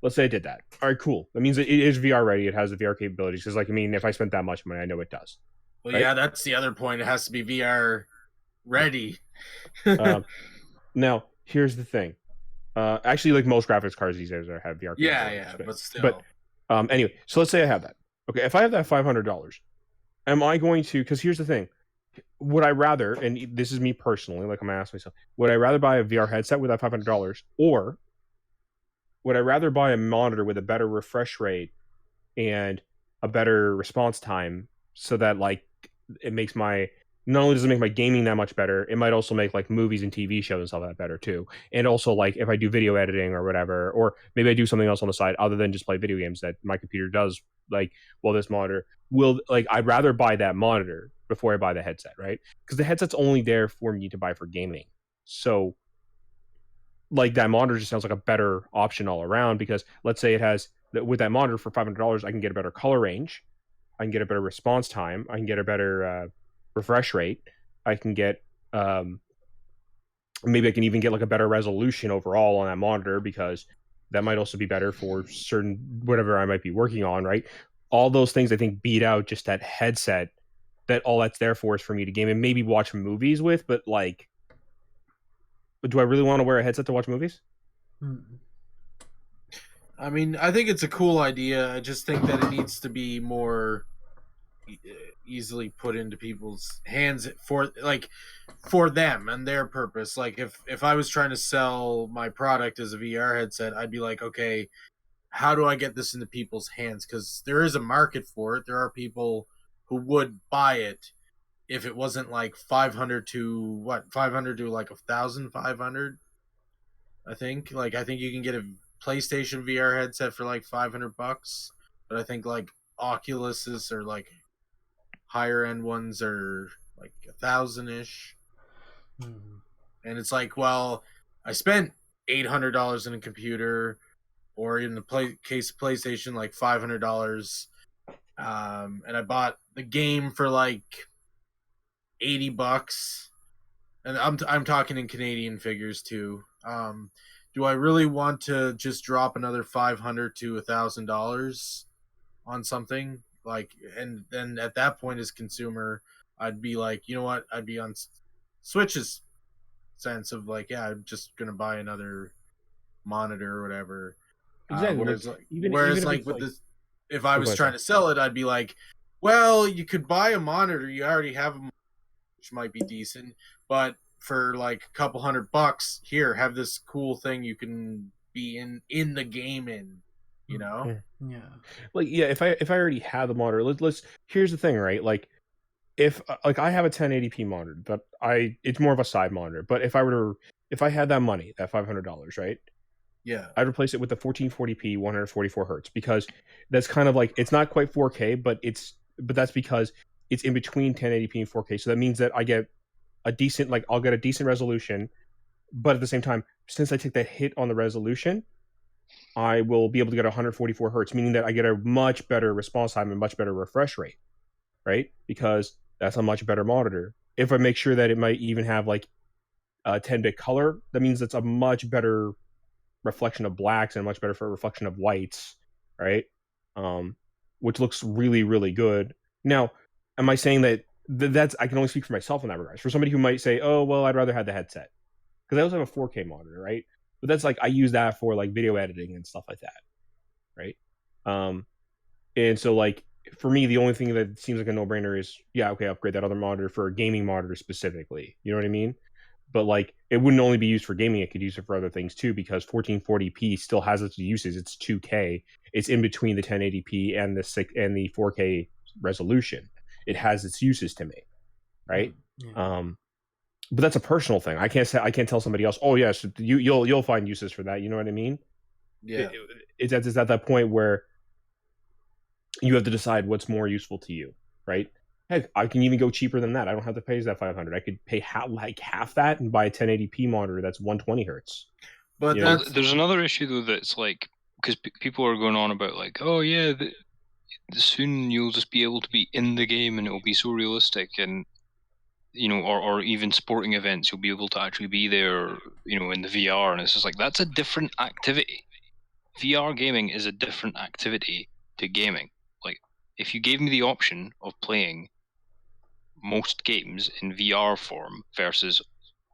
Let's say I did that. All right, cool. That means it is VR ready. It has the VR capabilities. Because, like, I mean, if I spent that much money, I know it does. Well, right? yeah, that's the other point. It has to be VR ready. Now, here's the thing. Actually, like most graphics cards these days have VR. Yeah, but still. But anyway, so let's say I have that. Okay, if I have that $500, am I going to? Because here's the thing: would I rather? And this is me personally. Like I'm gonna ask myself: would I rather buy a VR headset with that $500, or would I rather buy a monitor with a better refresh rate and a better response time, so that like it makes my not only does it make my gaming that much better, it might also make like movies and TV shows and stuff like that better too. And also like if I do video editing or whatever, or maybe I do something else on the side other than just play video games that my computer does, like, well, this monitor will like I'd rather buy that monitor before I buy the headset, right? Because the headset's only there for me to buy for gaming. So like that monitor just sounds like a better option all around, because let's say it has with that monitor for $500, I can get a better color range, I can get a better response time, I can get a better refresh rate, I can get maybe I can even get like a better resolution overall on that monitor, because that might also be better for certain whatever I might be working on, right? All those things I think beat out just that headset, that all that's there for is for me to game and maybe watch movies with. But like, do I really want to wear a headset to watch movies? I mean, I think it's a cool idea. I just think that it needs to be more easily put into people's hands for them and their purpose. Like if I was trying to sell my product as a VR headset, I'd be like, okay, how do I get this into people's hands? Because there is a market for it. There are people who would buy it if it wasn't like 500 to like 1,500. I think you can get a PlayStation VR headset for like $500, but I think like Oculuses or like higher end ones are like 1,000-ish. And it's like, well, I spent $800 in a computer, or in the case of PlayStation, like $500, and I bought the game for like $80, and I'm talking in Canadian figures too. Do I really want to just drop another $500 to $1,000 on something? Like, and then at that point, as consumer, I'd be like, you know what? I'd be on Switch's sense of like, yeah, I'm just gonna buy another monitor or whatever. Exactly. Whereas, Like, whereas if like it's with like, this, if I oh, go was ahead, trying sorry. to sell it, I'd be like, well, you could buy a monitor. You already have a monitor, which might be decent, but for like a couple $100, here, have this cool thing you can be in the game in, you know? Yeah. Like, yeah, if I already have the monitor, let's here's the thing, right? Like, if like I have a 1080p monitor, but it's more of a side monitor. But if I had that money, that $500, right? Yeah. I'd replace it with the 1440p 144 hertz, because that's kind of like, it's not quite 4K, but that's because it's in between 1080p and 4K. So that means that I get I'll get a decent resolution, but at the same time, since I take that hit on the resolution, I will be able to get 144 hertz, meaning that I get a much better response time and much better refresh rate, right? Because that's a much better monitor. If I make sure that it might even have like a 10-bit color, that means it's a much better reflection of blacks and a much better for reflection of whites, right? Which looks really, really good. Now, am I saying that that's, I can only speak for myself in that regard. For somebody who might say, oh, well, I'd rather have the headset, because I also have a 4K monitor, right? But that's like, I use that for like video editing and stuff like that, right? And so like, for me, the only thing that seems like a no-brainer is, yeah, okay, upgrade that other monitor for a gaming monitor specifically. You know what I mean? But like, it wouldn't only be used for gaming; it could use it for other things too. Because 1440p still has its uses. It's 2K. It's in between the 1080p and the 4K resolution. It has its uses to me, right? Yeah. But that's a personal thing. I can't tell somebody else, oh yes, you'll find uses for that. You know what I mean? Yeah. It's at that point where you have to decide what's more useful to you, right? Heck, I can even go cheaper than that. I don't have to pay that 500. I could pay half that and buy a 1080p monitor that's 120 hertz. But Well, there's another issue though, that's like, because people are going on about like, oh yeah, soon you'll just be able to be in the game and it'll be so realistic, and or even sporting events, you'll be able to actually be there, in the VR, and it's just like, that's a different activity. VR gaming is a different activity to gaming. Like, if you gave me the option of playing most games in VR form versus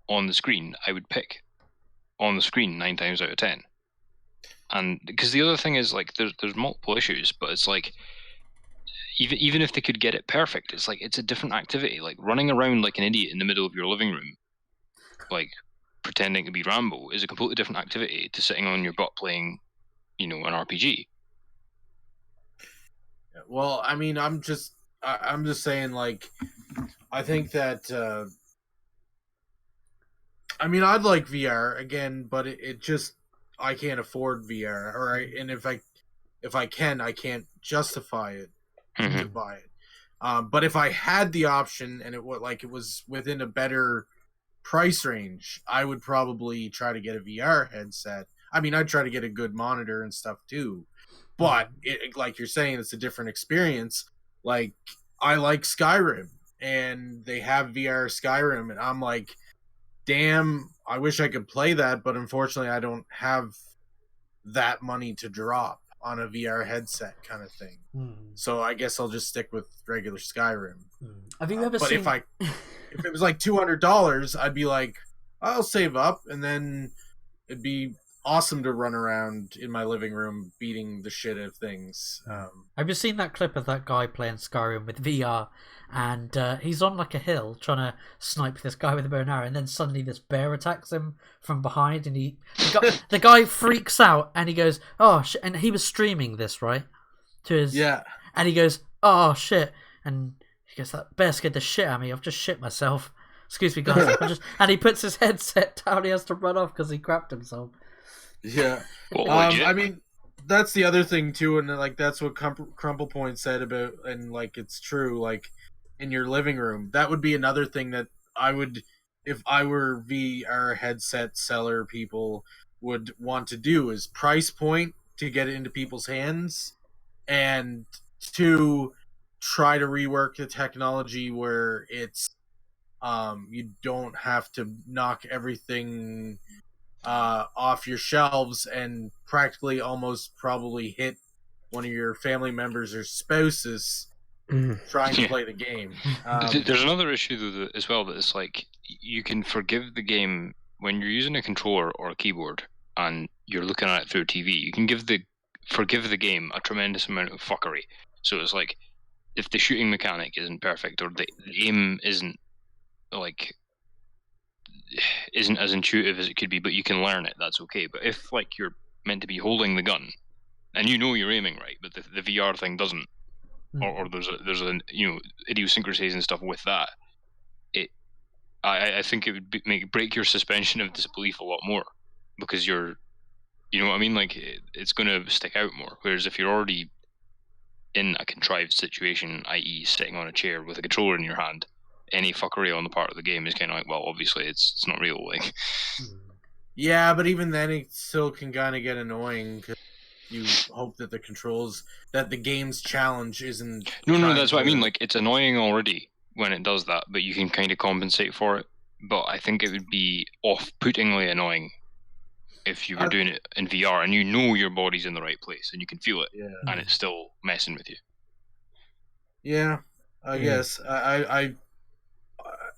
on the screen, I would pick on the screen 9 times out of 10. And because the other thing is, like, there's multiple issues, but it's like, even if they could get it perfect, it's like, it's a different activity. Like, running around like an idiot in the middle of your living room, like pretending to be Rambo, is a completely different activity to sitting on your butt playing, an RPG. Well, I mean, I'm just saying, like, I think that I mean, I'd like VR again, but it just, I can't afford VR, and if I can, I can't justify it to buy it. But if I had the option and it was within a better price range, I would probably try to get a VR headset. I mean, I'd try to get a good monitor and stuff too. But like you're saying, it's a different experience. Like, I like Skyrim, and they have VR Skyrim, and I'm like, damn, I wish I could play that, but unfortunately I don't have that money to drop on a VR headset kind of thing. So I guess I'll just stick with regular Skyrim. Have you ever seen? If it was like $200, I'd be like, I'll save up, and then it'd be awesome to run around in my living room beating the shit out of things. Have you seen that clip of that guy playing Skyrim with VR, and he's on like a hill trying to snipe this guy with a bow and arrow, and then suddenly this bear attacks him from behind, and the guy freaks out, and he goes, oh shit, and he was streaming this, right, to his, and he goes, oh shit, and he goes, that bear scared the shit out of me, I've just shit myself, excuse me guys, and he puts his headset down, he has to run off because he crapped himself. Yeah. I mean, that's the other thing too, and like, that's what Crumple Point said about, and like, it's true, like, in your living room, that would be another thing that I would, if I were VR headset seller, people would want to do, is price point to get it into people's hands, and to try to rework the technology where it's you don't have to knock everything off your shelves and practically almost probably hit one of your family members or spouses trying to play the game. There's another issue though as well, that it's like, you can forgive the game when you're using a controller or a keyboard. and you're looking at it through a TV, you can forgive the game a tremendous amount of fuckery. So it's like, if the shooting mechanic isn't perfect, or the aim isn't as intuitive as it could be, but you can learn it, that's okay. But if like you're meant to be holding the gun and you know you're aiming right, but the VR thing doesn't, or there's a idiosyncrasies and stuff with that, I think it would break your suspension of disbelief a lot more, because you know what I mean, like it's going to stick out more. Whereas if you're already in a contrived situation, i.e. sitting on a chair with a controller in your hand, any fuckery on the part of the game is kind of like, well, obviously it's not real. Like, yeah, but even then, it still can kind of get annoying because you hope that the game's challenge isn't. No, that's what I mean. Like, it's annoying already when it does that, but you can kind of compensate for it. But I think it would be off-puttingly annoying if you were doing it in VR and you know your body's in the right place and you can feel it, and it's still messing with you. Yeah, I guess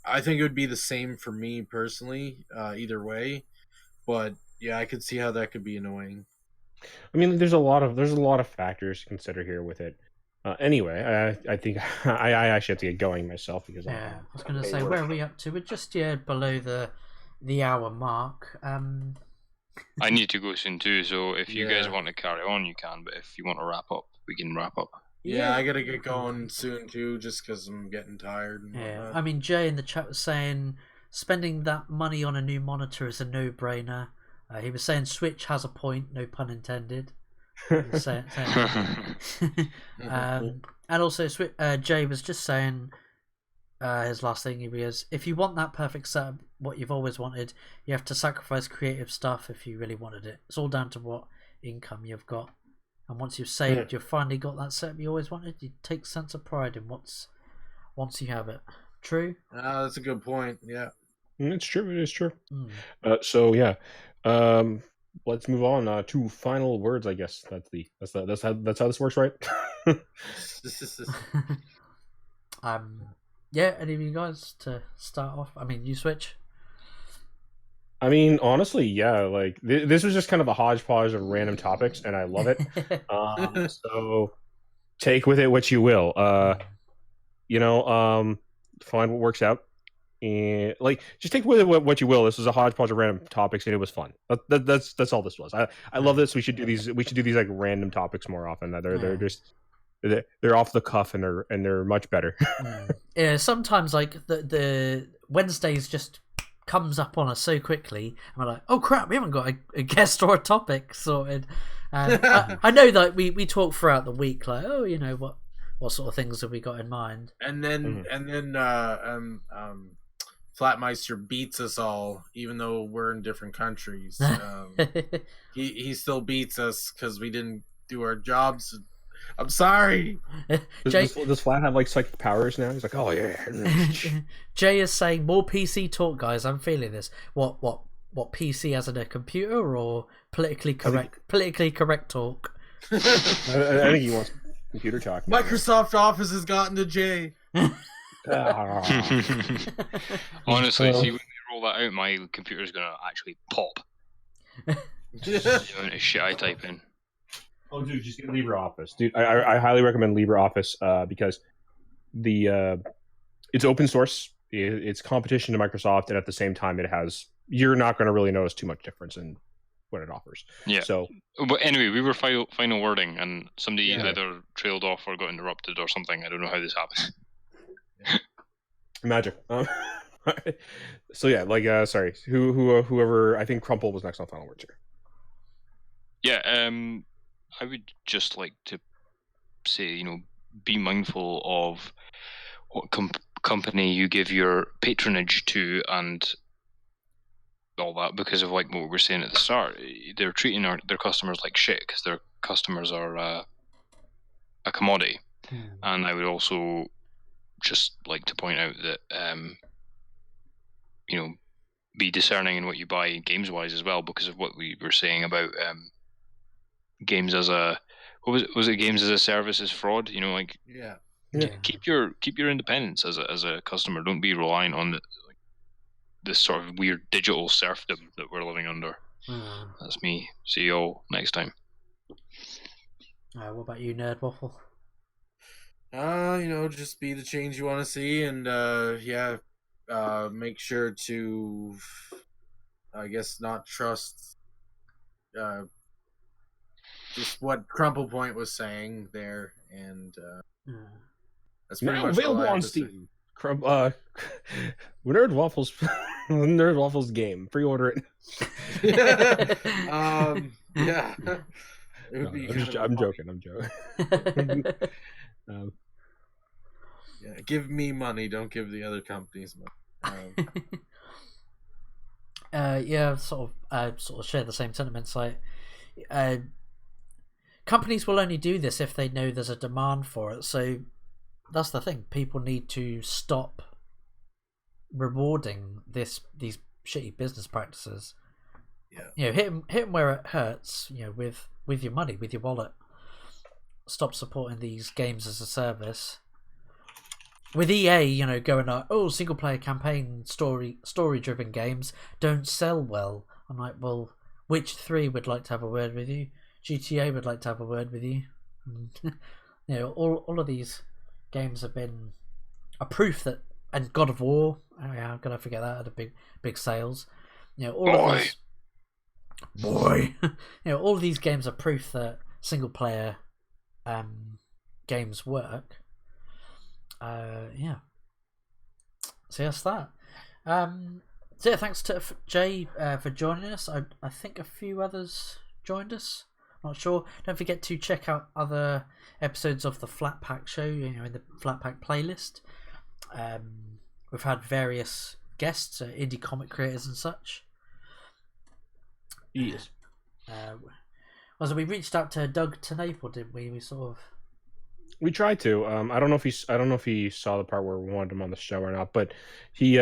I think it would be the same for me personally, either way. But yeah, I could see how that could be annoying. I mean, there's a lot of factors to consider here with it. Anyway, I think I actually have to get going myself because I was going to say, where are we up to? We're just below the hour mark. I need to go soon too, so if you guys want to carry on, you can. But if you want to wrap up, we can wrap up. Yeah, I gotta get going soon too, just because I'm getting tired. I mean, Jay in the chat was saying spending that money on a new monitor is a no-brainer. He was saying Switch has a point, no pun intended. And also, Jay was just saying his last thing. He was, if you want that perfect setup, what you've always wanted, you have to sacrifice creative stuff if you really wanted it. It's all down to what income you've got. And once you've saved, you've finally got that setup you always wanted. You take sense of pride in once you have it. True? That's a good point. Yeah, it's true. It is true. So yeah, let's move on to final words. I guess that's how this works, right? Yeah. Any of you guys to start off? I mean, you switch. I mean, honestly, yeah. Like this was just kind of a hodgepodge of random topics, and I love it. So take with it what you will. Find what works out, and like just take with it what you will. This was a hodgepodge of random topics, and it was fun. That's all this was. I love this. We should do these. We should do these like random topics more often. They're just they're off the cuff, and they're much better. Yeah, sometimes like the Wednesdays just comes up on us so quickly, and we're like, oh crap, we haven't got a guest or a topic sorted. And I know that we talk throughout the week, like, oh, you know, what sort of things have we got in mind? And then Flatmeister beats us all, even though we're in different countries. He still beats us because we didn't do our jobs. I'm sorry. Does Flat have like psychic powers now? He's like, oh yeah. Jay is saying more PC talk, guys. I'm feeling this. What PC as in a computer or politically correct talk? I think he wants computer talk. Microsoft Office has gotten to Jay. Honestly, see, when they roll that out, my computer's gonna actually pop. The shit I type in. Oh, dude, just get LibreOffice, dude. I highly recommend LibreOffice because it's open source. It's competition to Microsoft, and at the same time, you're not going to really notice too much difference in what it offers. Yeah. So, but anyway, we were final wording, and somebody either trailed off or got interrupted or something. I don't know how this happened. Magic. So yeah, like sorry, whoever. I think Crumple was next on final words here. Yeah. I would just like to say, be mindful of what company you give your patronage to and all that, because of like what we were saying at the start. They're treating their customers like shit because their customers are a commodity. And I would also just like to point out that be discerning in what you buy games wise as well, because of what we were saying about games as a was it games as a service is fraud. Keep your independence as a customer. Don't be reliant on this sort of weird digital serfdom that we're living under. That's me. See you all next time. What about you, Nerd Waffle? Just be the change you want to see, and make sure to, I guess, not trust just what Crumple Point was saying there, and that's pretty Now much all available I have on to Steam. Nerd Waffles, Nerd Waffles game. Pre-order it. Yeah. It would be I'm joking. I'm joking. Yeah, give me money. Don't give the other companies money. Sort of share the same sentiments. Like, companies will only do this if they know there's a demand for it. So that's the thing. People need to stop rewarding these shitty business practices. Yeah. Hit them where it hurts. With your money, with your wallet. Stop supporting these games as a service. With EA, going like, single player campaign story driven games don't sell well. I'm like, well, Witcher 3 would like to have a word with you. GTA would like to have a word with you. All of these games have been a proof that, and God of War, I'm gonna forget that, had a big sales. All of these, all of these games are proof that single player games work. So that's that. Thanks to Jay for joining us. I think a few others joined us. Not sure. Don't forget to check out other episodes of the Flat Pack Show. In the Flat Pack playlist. We've had various guests, indie comic creators and such. Yes. So we reached out to Doug TeNaple, didn't we? We tried to. I don't know if he saw the part where we wanted him on the show or not, but he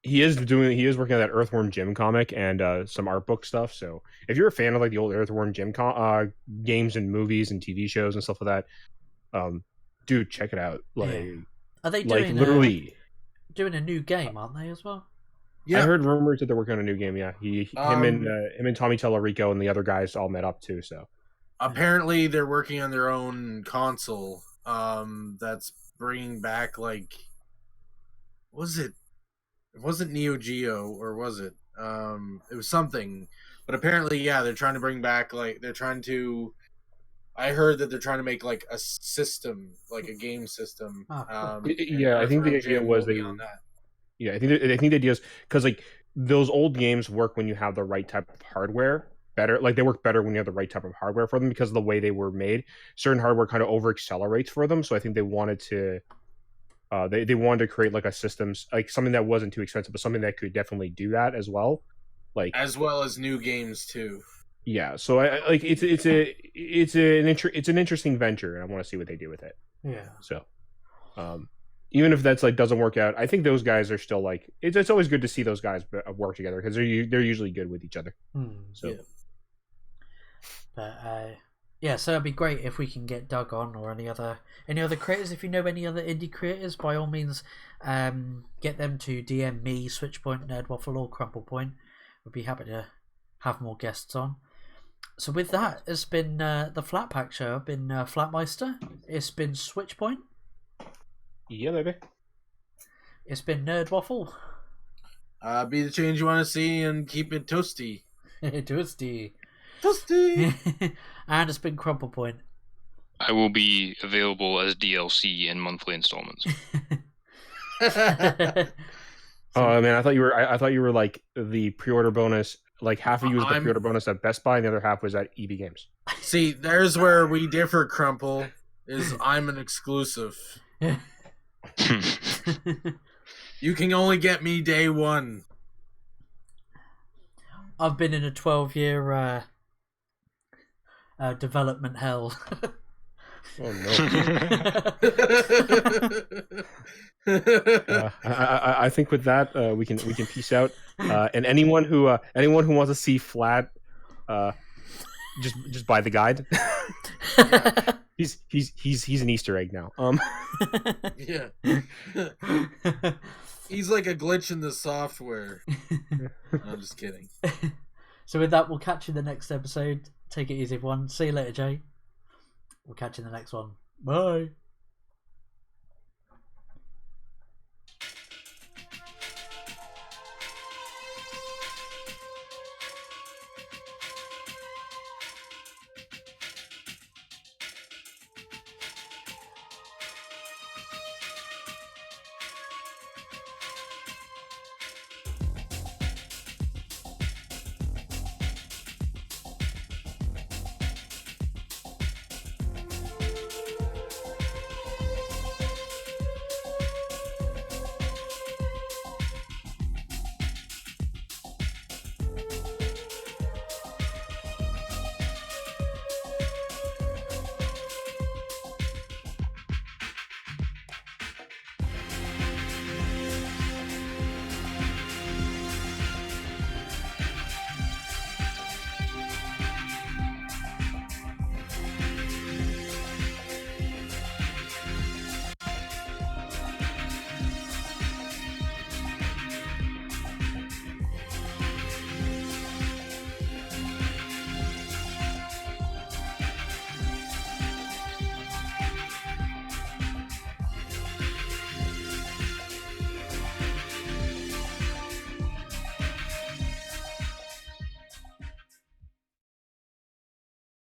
is working on that Earthworm Jim comic and some art book stuff. So if you're a fan of like the old Earthworm Jim games and movies and TV shows and stuff like that, dude, check it out. Are they doing literally doing a new game? Aren't they as well? Yeah, I heard rumors that they're working on a new game. Yeah, him and Tommy Tellerico and the other guys all met up too. So apparently they're working on their own console. That's bringing back was it? It wasn't Neo Geo, or was it? It was something. But apparently, yeah, they're trying to bring back I heard that they're trying to make like a system, like a game system. Cool. Yeah, I think the idea was on that. Yeah, I think the idea is because like those old games work when you have the right type of hardware better. Like they work better when you have the right type of hardware for them because of the way they were made. Certain hardware kind of over accelerates for them, so I think they wanted to. They wanted to create like a systems, like something that wasn't too expensive, but something that could definitely do that as well, like as well as new games too. Yeah, so I like it's an interesting venture, and I want to see what they do with it. Yeah. So, even if that's like doesn't work out, I think those guys are still like it's always good to see those guys work together because they're usually good with each other. So, yeah. But so it'd be great if we can get Doug on or any other creators. If you know any other indie creators, by all means, get them to DM me, Switchpoint, Nerdwaffle, or Crumple Point. We'd be happy to have more guests on. So with that, it's been the Flat Pack Show. I've been Flatmeister. It's been Switchpoint. Yeah, baby. It's been Nerdwaffle. Be the change you want to see and keep it toasty. Toasty. And it's been Crumple Point. I will be available as DLC in monthly installments. Oh man, I thought you were like the pre-order bonus. Like half of you was the pre-order bonus at Best Buy, and the other half was at EB Games. See, there's where we differ, Crumple. Is I'm an exclusive. You can only get me day one. I've been in a 12-year development hell. Oh no! I think with that we can peace out. And anyone who wants to see Flat, just buy the guide. He's an Easter egg now. Yeah. He's like a glitch in the software. No, I'm just kidding. So with that, we'll catch you in the next episode. Take it easy, everyone. See you later, Jay. We'll catch you in the next one. Bye.